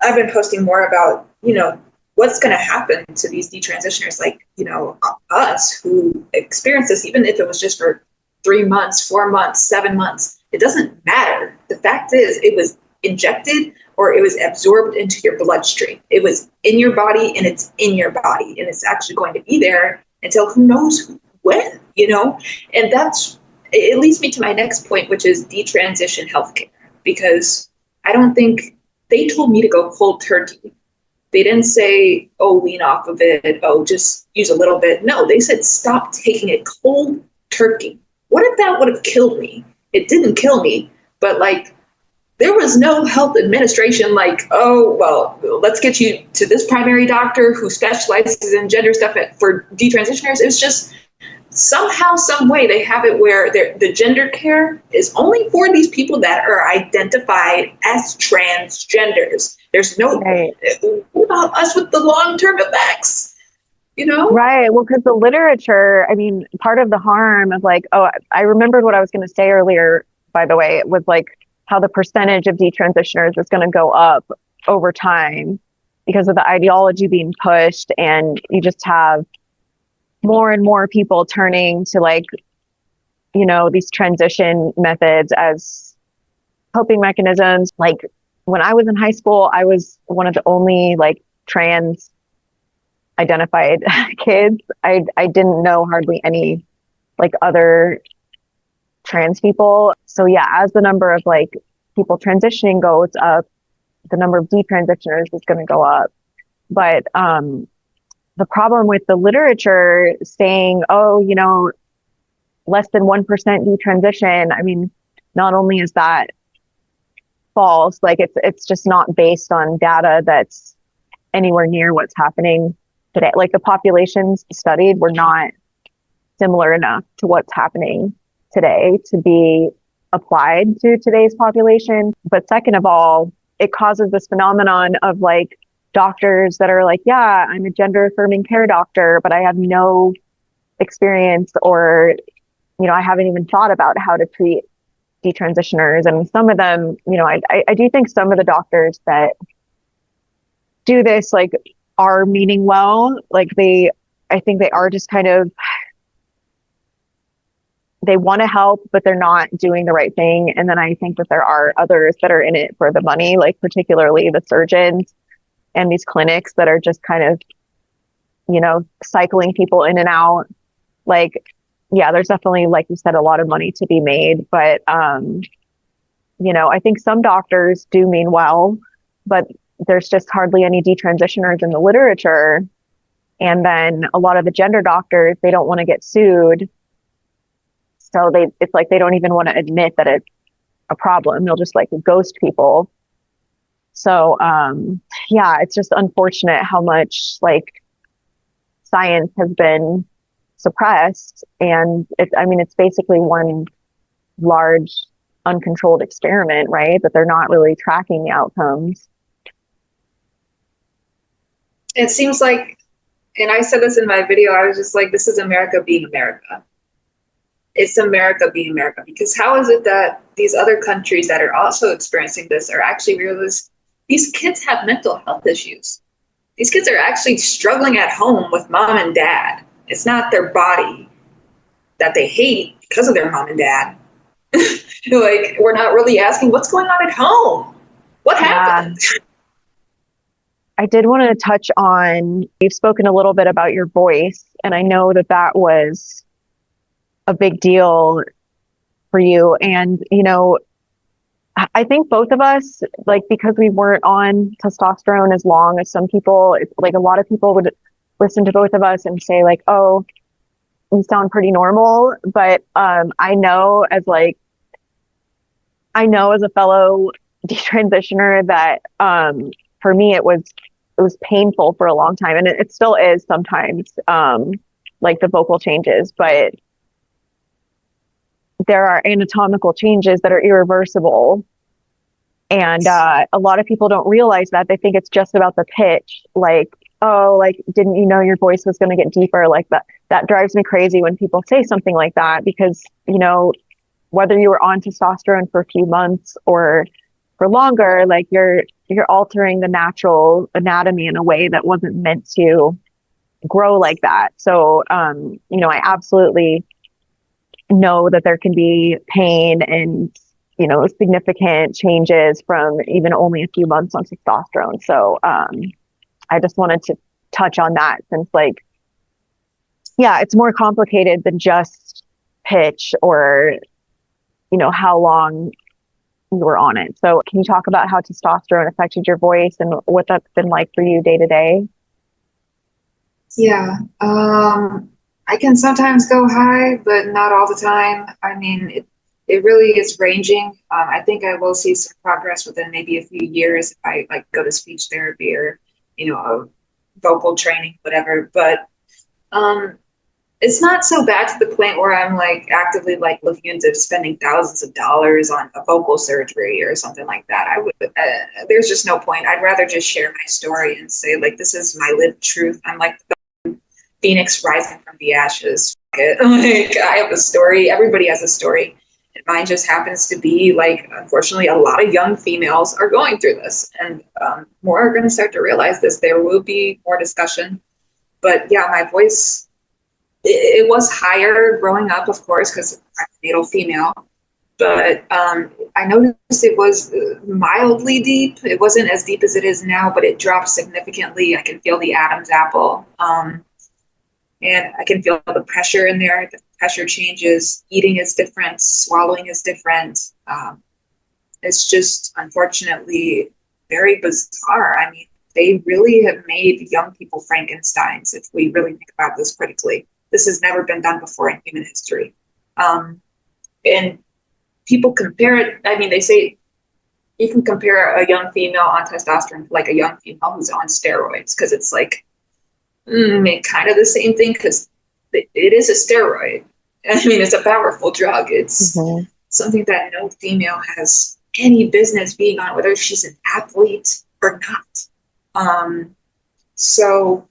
I've been posting more about, you know, what's going to happen to these detransitioners, like, you know, us who experience this, even if it was just for 3 months, 4 months, 7 months, it doesn't matter. The fact is, it was injected or it was absorbed into your bloodstream. It was in your body and it's in your body and it's actually going to be there until who knows when, you know? And it leads me to my next point, which is detransition healthcare, because I don't think they told me to go cold turkey. They didn't say, oh, wean off of it. Oh, just use a little bit. No, they said, stop taking it cold turkey. What if that would have killed me? It didn't kill me, but like, there was no health administration like, oh, well, let's get you to this primary doctor who specializes in gender stuff for detransitioners. It was just somehow, some way they have it where the gender care is only for these people that are identified as transgenders. There's no, right. What about us with the long-term effects? You know? Right. Well, because the literature, I mean, part of the harm of like, oh, I remembered what I was going to say earlier, by the way, was like how the percentage of detransitioners is going to go up over time because of the ideology being pushed. And you just have more and more people turning to like, you know, these transition methods as coping mechanisms. Like when I was in high school, I was one of the only like trans identified kids. I didn't know hardly any like other trans people. So yeah, as the number of like people transitioning goes up, the number of detransitioners is going to go up. But the problem with the literature saying, oh, you know, less than 1% detransition, I mean, not only is that false, like it's just not based on data that's anywhere near what's happening today. Like the populations studied were not similar enough to what's happening today to be applied to today's population. But second of all, it causes this phenomenon of like doctors that are like, yeah, I'm a gender affirming care doctor, but I have no experience or, you know, I haven't even thought about how to treat detransitioners. And some of them, you know, I do think some of the doctors that do this like are meaning well. Like I think they are just kind of, they want to help, but they're not doing the right thing. And then I think that there are others that are in it for the money, like particularly the surgeons and these clinics that are just kind of, you know, cycling people in and out. Like, yeah, there's definitely, like you said, a lot of money to be made. But, you know, I think some doctors do mean well, but there's just hardly any detransitioners in the literature. And then a lot of the gender doctors, they don't want to get sued. So it's like they don't even want to admit that it's a problem. They'll just like ghost people. So, yeah, it's just unfortunate how much like science has been suppressed. And I mean, it's basically one large uncontrolled experiment, right? That they're not really tracking the outcomes. It seems like, and I said this in my video, I was just like, this is America being America. It's America being America. Because how is it that these other countries that are also experiencing this are actually realizing these kids have mental health issues? These kids are actually struggling at home with mom and dad. It's not their body that they hate because of their mom and dad. Like, we're not really asking what's going on at home. What Yeah. happened? I did want to touch on, you've spoken a little bit about your voice, and I know that that was a big deal for you. And, I think both of us, like, because we weren't on testosterone as long as some people, like a lot of people would listen to both of us and say like, oh, you sound pretty normal. But I know as a fellow detransitioner that for me it was painful for a long time, and it still is sometimes, like the vocal changes, but there are anatomical changes that are irreversible. And a lot of people don't realize that. They think it's just about the pitch. Like, oh, like, didn't you know your voice was going to get deeper? Like that drives me crazy when people say something like that, because, whether you were on testosterone for a few months or for longer, like you're altering the natural anatomy in a way that wasn't meant to grow like that. So, I absolutely know that there can be pain and, significant changes from even only a few months on testosterone. So, I just wanted to touch on that, since like, yeah, it's more complicated than just pitch or, how long you were on it. So can you talk about how testosterone affected your voice and what that's been like for you day to day? Yeah. I can sometimes go high, but not all the time. I mean, it really is ranging. I think I will see some progress within maybe a few years if I like go to speech therapy or, vocal training, whatever. But um, it's not so bad to the point where I'm like actively like looking into spending thousands of dollars on a vocal surgery or something like that. I would, there's just no point. I'd rather just share my story and say like, this is my lived truth. I'm like phoenix rising from the ashes. Like, I have a story. Everybody has a story. And mine just happens to be like, unfortunately, a lot of young females are going through this, and more are going to start to realize this. There will be more discussion, but yeah, my voice, it was higher growing up, of course, because I'm a natal female. But I noticed it was mildly deep. It wasn't as deep as it is now, but it dropped significantly. I can feel the Adam's apple. And I can feel the pressure in there. The pressure changes. Eating is different. Swallowing is different. It's just unfortunately very bizarre. I mean, they really have made young people Frankensteins, if we really think about this critically. This has never been done before in human history. And people compare it. I mean, they say you can compare a young female on testosterone to like a young female who's on steroids, because it's like, kind of the same thing, because it is a steroid. I mean, it's a powerful drug. It's Mm-hmm. something that no female has any business being on, whether she's an athlete or not. So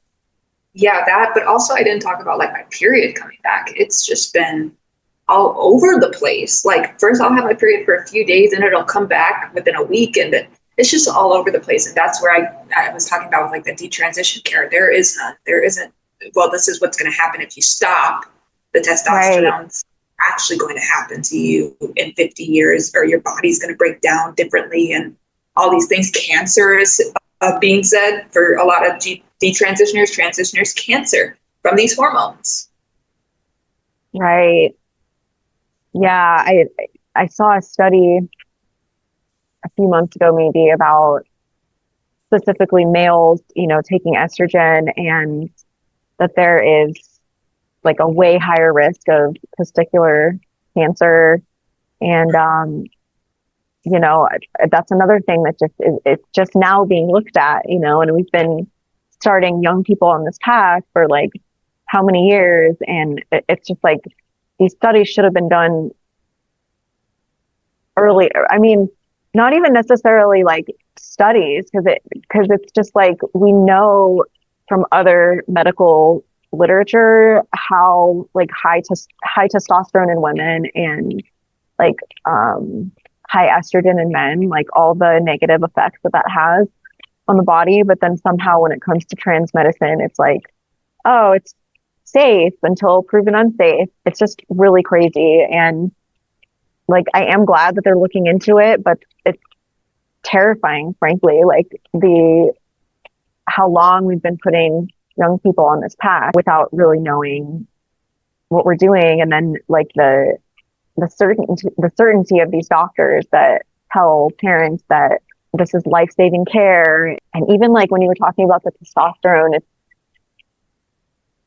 yeah, that, but also I didn't talk about like my period coming back. It's just been all over the place. Like, first I'll have my period for a few days and it'll come back within a week, and it's just all over the place. And that's where I was talking about like the detransition care. There is none. There isn't. Well, this is what's going to happen if you stop the testosterone. Right. It's actually going to happen to you in 50 years, or your body's going to break down differently, and all these things. Cancer is being said for a lot of transitioners, cancer from these hormones. Right. Yeah. I saw a study a few months ago, maybe, about specifically males, taking estrogen, and that there is like a way higher risk of testicular cancer. And that's another thing that just is, it's just now being looked at, and we've been starting young people on this path for like how many years. And it's just like these studies should have been done earlier. I mean, not even necessarily like studies, because it's just like we know from other medical literature how like high testosterone in women and like high estrogen in men, like all the negative effects that has on the body. But then somehow when it comes to trans medicine, it's like, oh, it's safe until proven unsafe. It's just really crazy. And like, I am glad that they're looking into it, but it's terrifying, frankly, like how long we've been putting young people on this path without really knowing what we're doing. And then like the certainty of these doctors that tell parents that this is life-saving care. And even like when you were talking about the testosterone, it's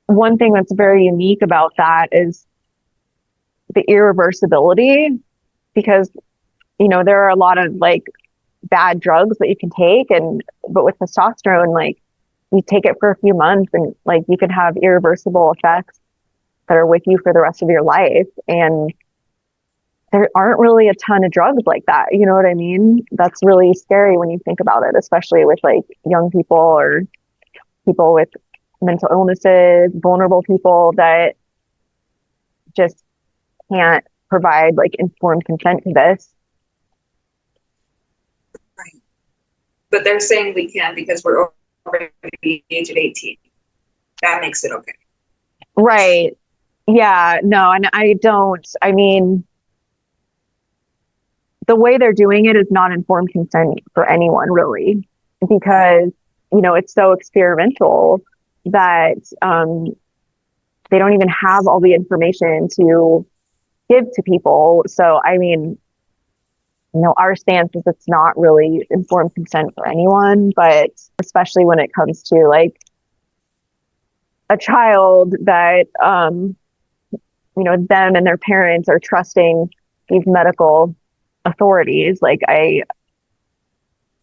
one thing that's very unique about that is the irreversibility, because there are a lot of like bad drugs that you can take, but with testosterone, like you take it for a few months and like you can have irreversible effects that are with you for the rest of your life. And there aren't really a ton of drugs like that. You know what I mean? That's really scary when you think about it, especially with like young people or people with mental illnesses, vulnerable people that just can't provide like informed consent to this. Right. But they're saying we can because we're over the age of 18. That makes it okay. Right. Yeah. No, and I mean, the way they're doing it is not informed consent for anyone, really, because, it's so experimental that they don't even have all the information to give to people. So, I mean, our stance is it's not really informed consent for anyone, but especially when it comes to like a child that, them and their parents are trusting these medical authorities. Like I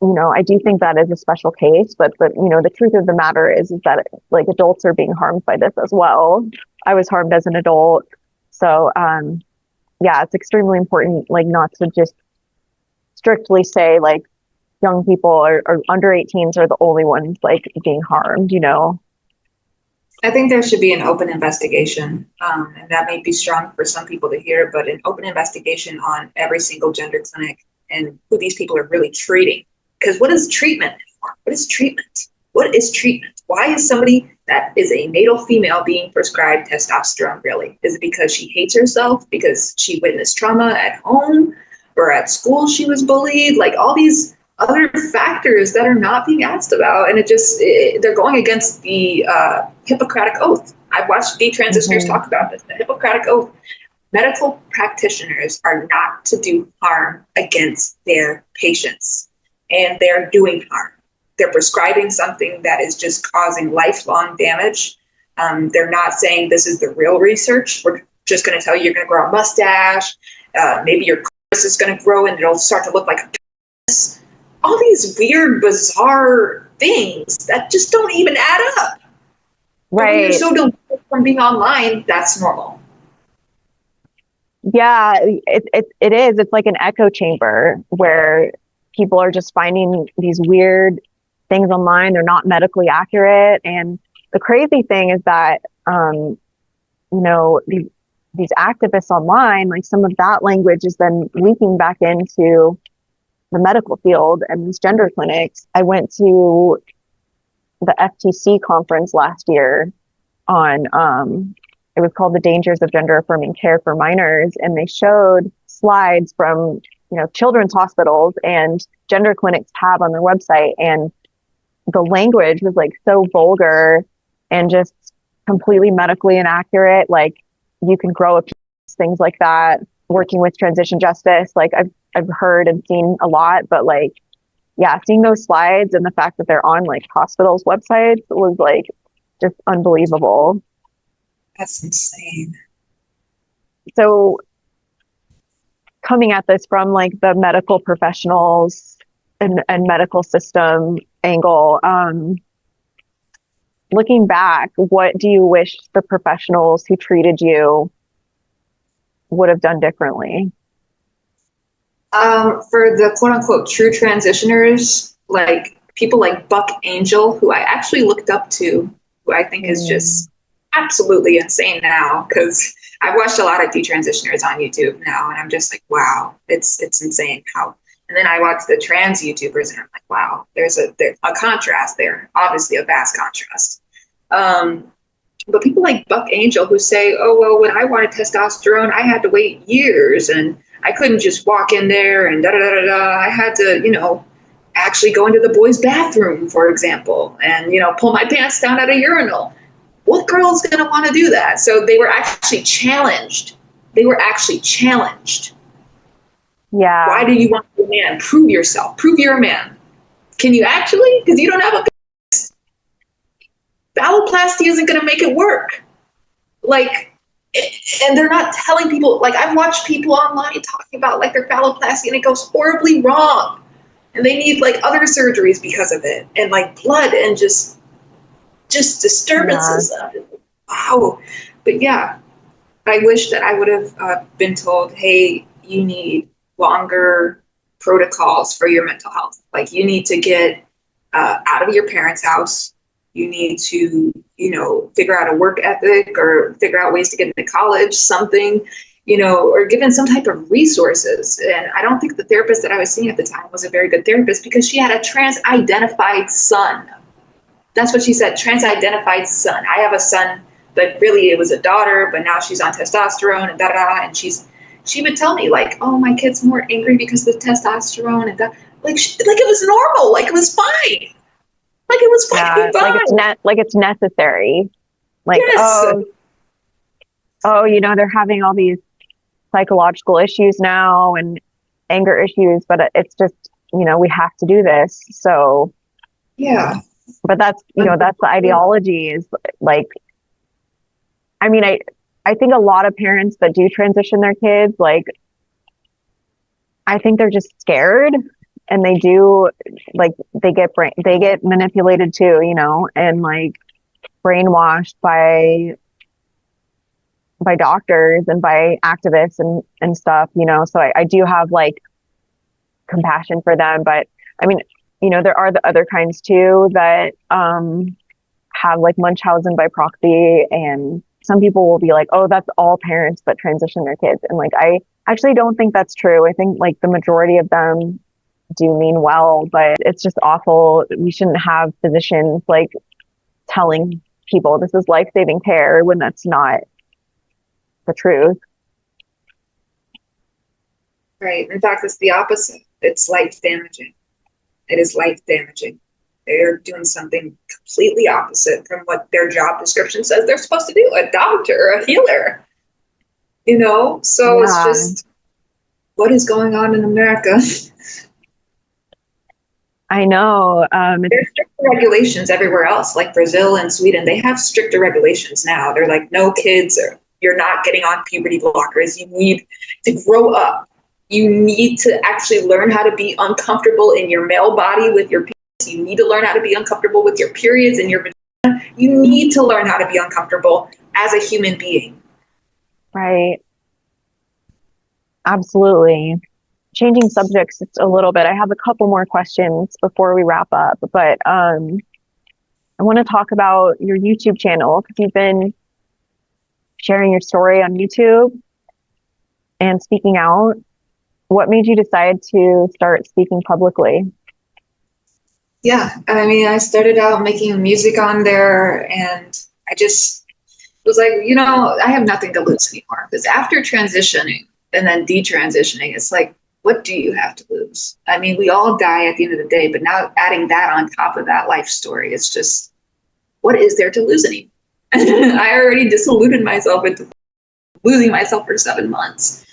do think that is a special case, but the truth of the matter is that like adults are being harmed by this as well. I was harmed as an adult. So, yeah, it's extremely important, like not to just strictly say like young people or under 18s are the only ones like being harmed, I think there should be an open investigation, and that may be strong for some people to hear, but an open investigation on every single gender clinic and who these people are really treating. Because what is treatment anymore? What is treatment? What is treatment? Why is somebody that is a natal female being prescribed testosterone, really? Is it because she hates herself? Because she witnessed trauma at home or at school she was bullied? Like all these other factors that are not being asked about. And they're going against the Hippocratic Oath. I've watched detransitioners talk about this. The Hippocratic Oath. Medical practitioners are not to do harm against their patients. And they're doing harm. They're prescribing something that is just causing lifelong damage. They're not saying this is the real research. We're just going to tell you you're going to grow a mustache. Maybe your clitoris is going to grow and it'll start to look like a penis. All these weird, bizarre things that just don't even add up. Right. But when you're so deliberate from being online, that's normal. Yeah, it is. It's like an echo chamber where people are just finding these weird things online. They're not medically accurate. And the crazy thing is that, these activists online, like some of that language is then leaking back into the medical field and these gender clinics. I went to the FTC conference last year on, it was called The Dangers of Gender Affirming Care for Minors. And they showed slides from, children's hospitals and gender clinics tab on their website. And the language was like so vulgar and just completely medically inaccurate. Like you can grow up things like that. Working with transition justice, like I've heard and seen a lot, but like, yeah, seeing those slides and the fact that they're on like hospitals' websites was like just unbelievable. That's insane. So coming at this from like the medical professionals and medical system angle. Looking back, what do you wish the professionals who treated you would have done differently? For the quote unquote true transitioners, like people like Buck Angel, who I actually looked up to, who I think is Mm, just absolutely insane now, because I've watched a lot of detransitioners on YouTube now, and I'm just like, wow, it's insane how. And then I watch the trans YouTubers, and I'm like, wow, there's a contrast there, obviously a vast contrast. Um, but people like Buck Angel who say, oh, well, when I wanted testosterone, I had to wait years and I couldn't just walk in there and da da da da. I had to, actually go into the boys' bathroom, for example, and, pull my pants down at a urinal. What girl is going to want to do that? So they were actually challenged. They were actually challenged. yeah, Why do you want to be a man? Prove yourself. Prove you're a man. Can you actually? Because you don't have a phalloplasty isn't going to make it work. Like, and they're not telling people, like I've watched people online talking about like their phalloplasty and it goes horribly wrong and they need like other surgeries because of it and like blood and just yeah, disturbances. Wow. But yeah, I wish that I would have been told, hey, you need longer protocols for your mental health. Like you need to get out of your parents' house. You need to, figure out a work ethic or figure out ways to get into college, something, or given some type of resources. And I don't think the therapist that I was seeing at the time was a very good therapist because she had a trans-identified son. That's what she said, trans-identified son. I have a son, but really it was a daughter, but now she's on testosterone and da-da, and she would tell me like, oh, my kid's more angry because of the testosterone and that. Like it was normal, like it was fine. Like it was yeah. fucking fine. Like it's necessary. Like, Yes. they're having all these psychological issues now and anger issues, but it's just, we have to do this. So, Yeah. but that's the ideology is like, I mean, I think a lot of parents that do transition their kids, like, I think they're just scared and they do like they get manipulated too, and like brainwashed by doctors and by activists and stuff, So I do have like compassion for them, but I mean, there are the other kinds too that have like Munchausen by proxy, and some people will be like, oh, that's all parents that transition their kids. And like, I actually don't think that's true. I think like the majority of them do mean well, but it's just awful. We shouldn't have physicians like telling people this is life-saving care when that's not the truth. Right. In fact, it's the opposite. It's life damaging. It is life damaging. They're doing something completely opposite from what their job description says they're supposed to do. A doctor, a healer, So it's Yeah, just what is going on in America? I know. There's stricter regulations everywhere else, like Brazil and Sweden. They have stricter regulations now. They're like, no kids, or you're not getting on puberty blockers. You need to grow up. You need to actually learn how to be uncomfortable in your male body with your penis. You need to learn how to be uncomfortable with your periods and your vagina. You need to learn how to be uncomfortable as a human being. Right. Absolutely. Changing subjects just a little bit. I have a couple more questions before we wrap up, but I want to talk about your YouTube channel because you've been sharing your story on YouTube and speaking out. What made you decide to start speaking publicly? Yeah, I mean, I started out making music on there, and I just was like, I have nothing to lose anymore. Because after transitioning and then detransitioning, it's like, what do you have to lose? I mean, we all die at the end of the day, but now adding that on top of that life story, it's just, what is there to lose anymore? I already disillusioned myself into losing myself for 7 months.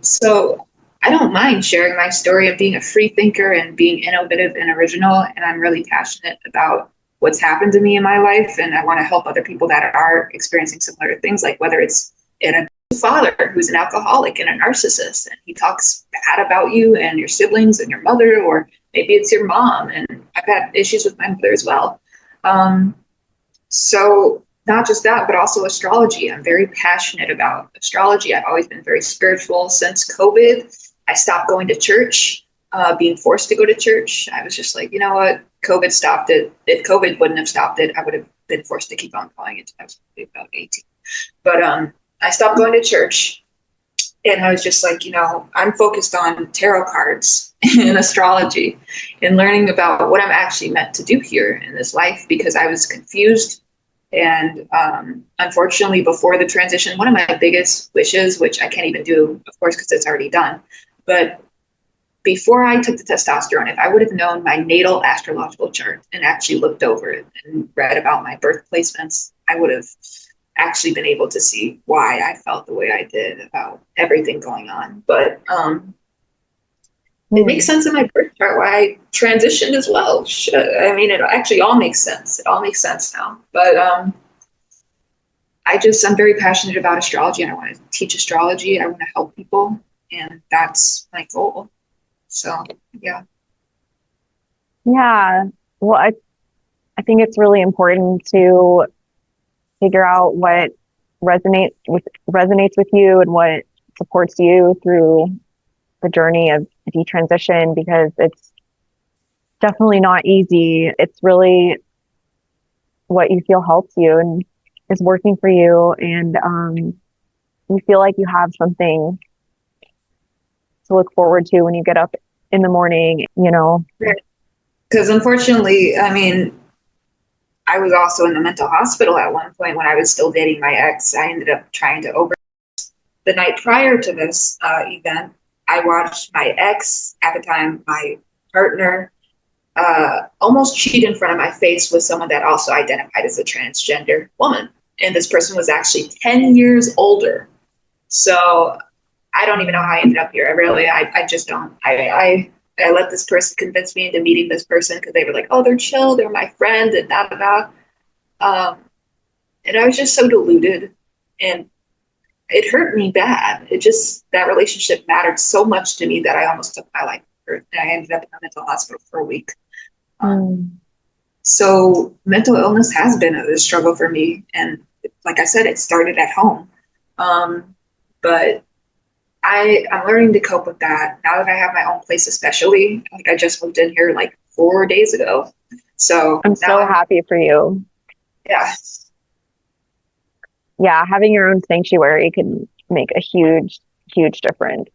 So I don't mind sharing my story of being a free thinker and being innovative and original. And I'm really passionate about what's happened to me in my life. And I want to help other people that are experiencing similar things, like whether it's in a father who's an alcoholic and a narcissist, and he talks bad about you and your siblings and your mother, or maybe it's your mom. And I've had issues with my mother as well. So not just that, but also astrology. I'm very passionate about astrology. I've always been very spiritual. Since COVID, I stopped going to church, being forced to go to church. I was just like, you know what? COVID stopped it. If COVID wouldn't have stopped it, I would have been forced to keep on going until I was about 18. But I stopped going to church, and I was just like, I'm focused on tarot cards and astrology and learning about what I'm actually meant to do here in this life, because I was confused. And unfortunately, before the transition, one of my biggest wishes, which I can't even do, of course, because it's already done, but before I took the testosterone, if I would have known my natal astrological chart and actually looked over it and read about my birth placements, I would have actually been able to see why I felt the way I did about everything going on. But it makes sense in my birth chart why I transitioned as well. I mean, it actually all makes sense. It all makes sense now. But I'm very passionate about astrology, and I want to teach astrology. I want to help people, and that's my goal. So, yeah. Yeah. Well, I think it's really important to figure out what resonates with you and what supports you through the journey of detransition, because it's definitely not easy. It's really what you feel helps you and is working for you, and you feel like you have something to look forward to when you get up in the morning, Because unfortunately, I mean, I was also in the mental hospital at one point when I was still dating my ex. I ended up trying to overdose. The night prior to this event, I watched my ex, at the time my partner, almost cheat in front of my face with someone that also identified as a transgender woman. And this person was actually 10 years older. So I don't even know how I ended up here. I just don't. I let this person convince me into meeting this person because they were like, oh, they're chill, they're my friend, and da da da. And I was just so deluded, and it hurt me bad. That relationship mattered so much to me that I almost took my life. And I ended up in a mental hospital for a week. So mental illness has been a struggle for me. And like I said, it started at home. But I'm learning to cope with that now that I have my own place, especially. Like, I just moved in here like 4 days ago. So I'm so happy for you. Yeah. Yeah, having your own sanctuary can make a huge, huge difference.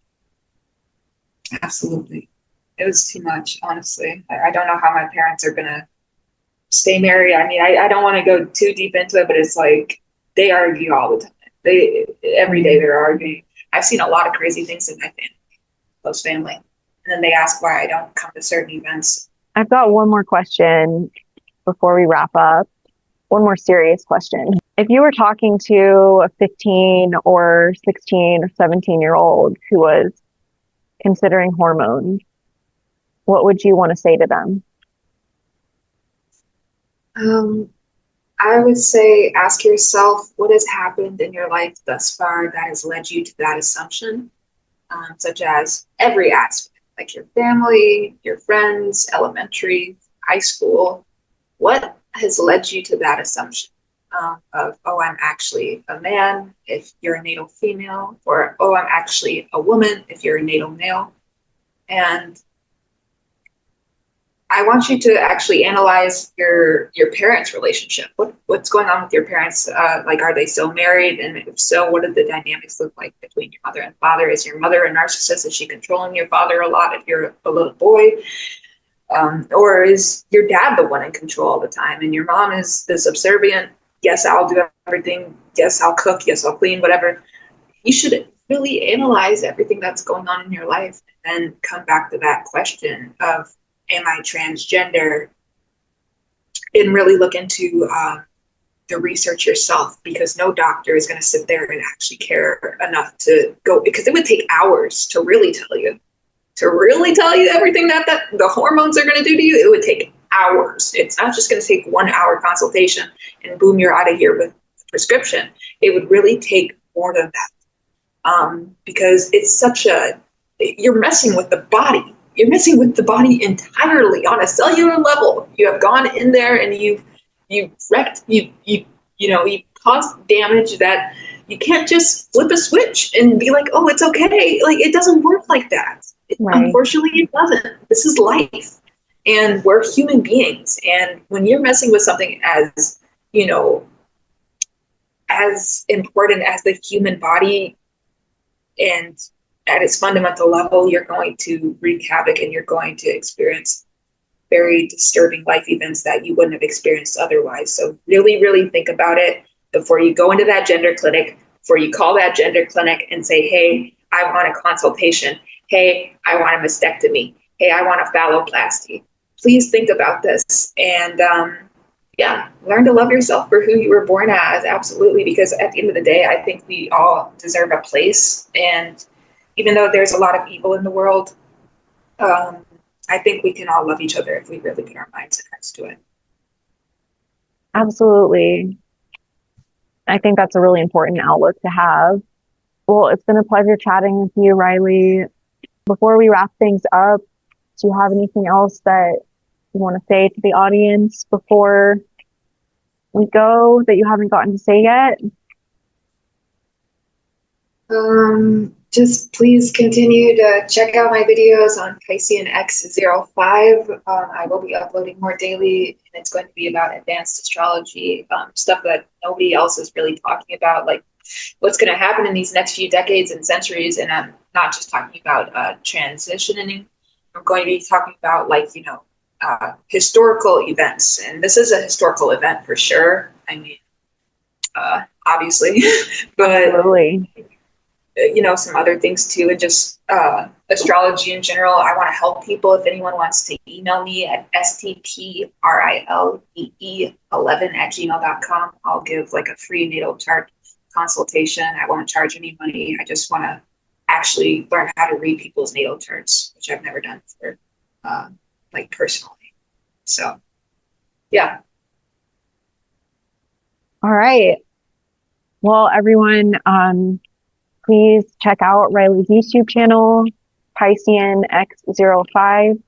Absolutely. It was too much, honestly. I don't know how my parents are going to stay married. I mean, I don't want to go too deep into it, but it's like they argue all the time. Every day they're arguing. I've seen a lot of crazy things in my family, close family. And then they ask why I don't come to certain events. I've got one more question before we wrap up. One more serious question. If you were talking to a 15 or 16 or 17-year-old who was considering hormones, what would you want to say to them? I would say ask yourself what has happened in your life thus far that has led you to that assumption, such as every aspect, like your family, your friends, elementary, high school. What has led you to that assumption of, oh, I'm actually a man if you're a natal female, or, oh, I'm actually a woman if you're a natal male? And I want you to actually analyze your parents' relationship. What's going on with your parents? Like, are they still married? And if so, what do the dynamics look like between your mother and father? Is your mother a narcissist? Is she controlling your father a lot if you're a little boy? Or is your dad the one in control all the time? And your mom is the subservient. Yes, I'll do everything. Yes, I'll cook. Yes, I'll clean, whatever. You should really analyze everything that's going on in your life and then come back to that question of, am I transgender? And really look into the research yourself, because no doctor is going to sit there and actually care enough to go, because it would take hours to really tell you everything that the hormones are going to do to you. It would take hours. It's not just going to take 1 hour consultation and boom, you're out of here with a prescription. It would really take more than that. because it's you're messing with the body. You're messing with the body entirely on a cellular level. You have gone in there and you've wrecked, you've caused damage that you can't just flip a switch and be like, oh, it's okay. Like, it doesn't work like that. Right. Unfortunately, it doesn't. This is life. And we're human beings. And when you're messing with something as important as the human body, and at its fundamental level, you're going to wreak havoc and you're going to experience very disturbing life events that you wouldn't have experienced otherwise. So really, really think about it before you go into that gender clinic, before you call that gender clinic and say, hey, I want a consultation. Hey, I want a mastectomy. Hey, I want a phalloplasty. Please think about this. And learn to love yourself for who you were born as. Absolutely. Because at the end of the day, I think we all deserve a place. And even though there's a lot of evil in the world, I think we can all love each other if we really put our minds and hearts to it. Absolutely. I think that's a really important outlook to have. Well, it's been a pleasure chatting with you, Riley. Before we wrap things up, do you have anything else that you want to say to the audience before we go that you haven't gotten to say yet? Just please continue to check out my videos on Piscean X05. I will be uploading more daily, and it's going to be about advanced astrology, stuff that nobody else is really talking about, like what's going to happen in these next few decades and centuries. And I'm not just talking about transitioning. I'm going to be talking about historical events, and this is a historical event for sure. I mean, obviously, but Absolutely. Some other things too, and just astrology in general. I want to help people. If anyone wants to email me at stprillee11@gmail.com, I'll give like a free natal chart consultation. I won't charge any money. I just want to actually learn how to read people's natal charts, which I've never done for personally. So yeah. All right. Well, everyone, please check out Riley's YouTube channel, Piscean X05,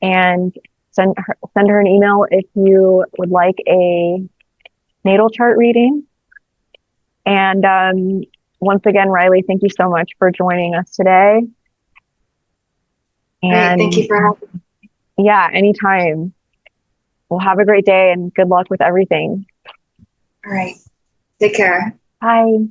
and send her an email if you would like a natal chart reading. And once again, Riley, thank you so much for joining us today. And thank you for having me. Yeah, anytime. Well, have a great day and good luck with everything. All right. Take care. Bye.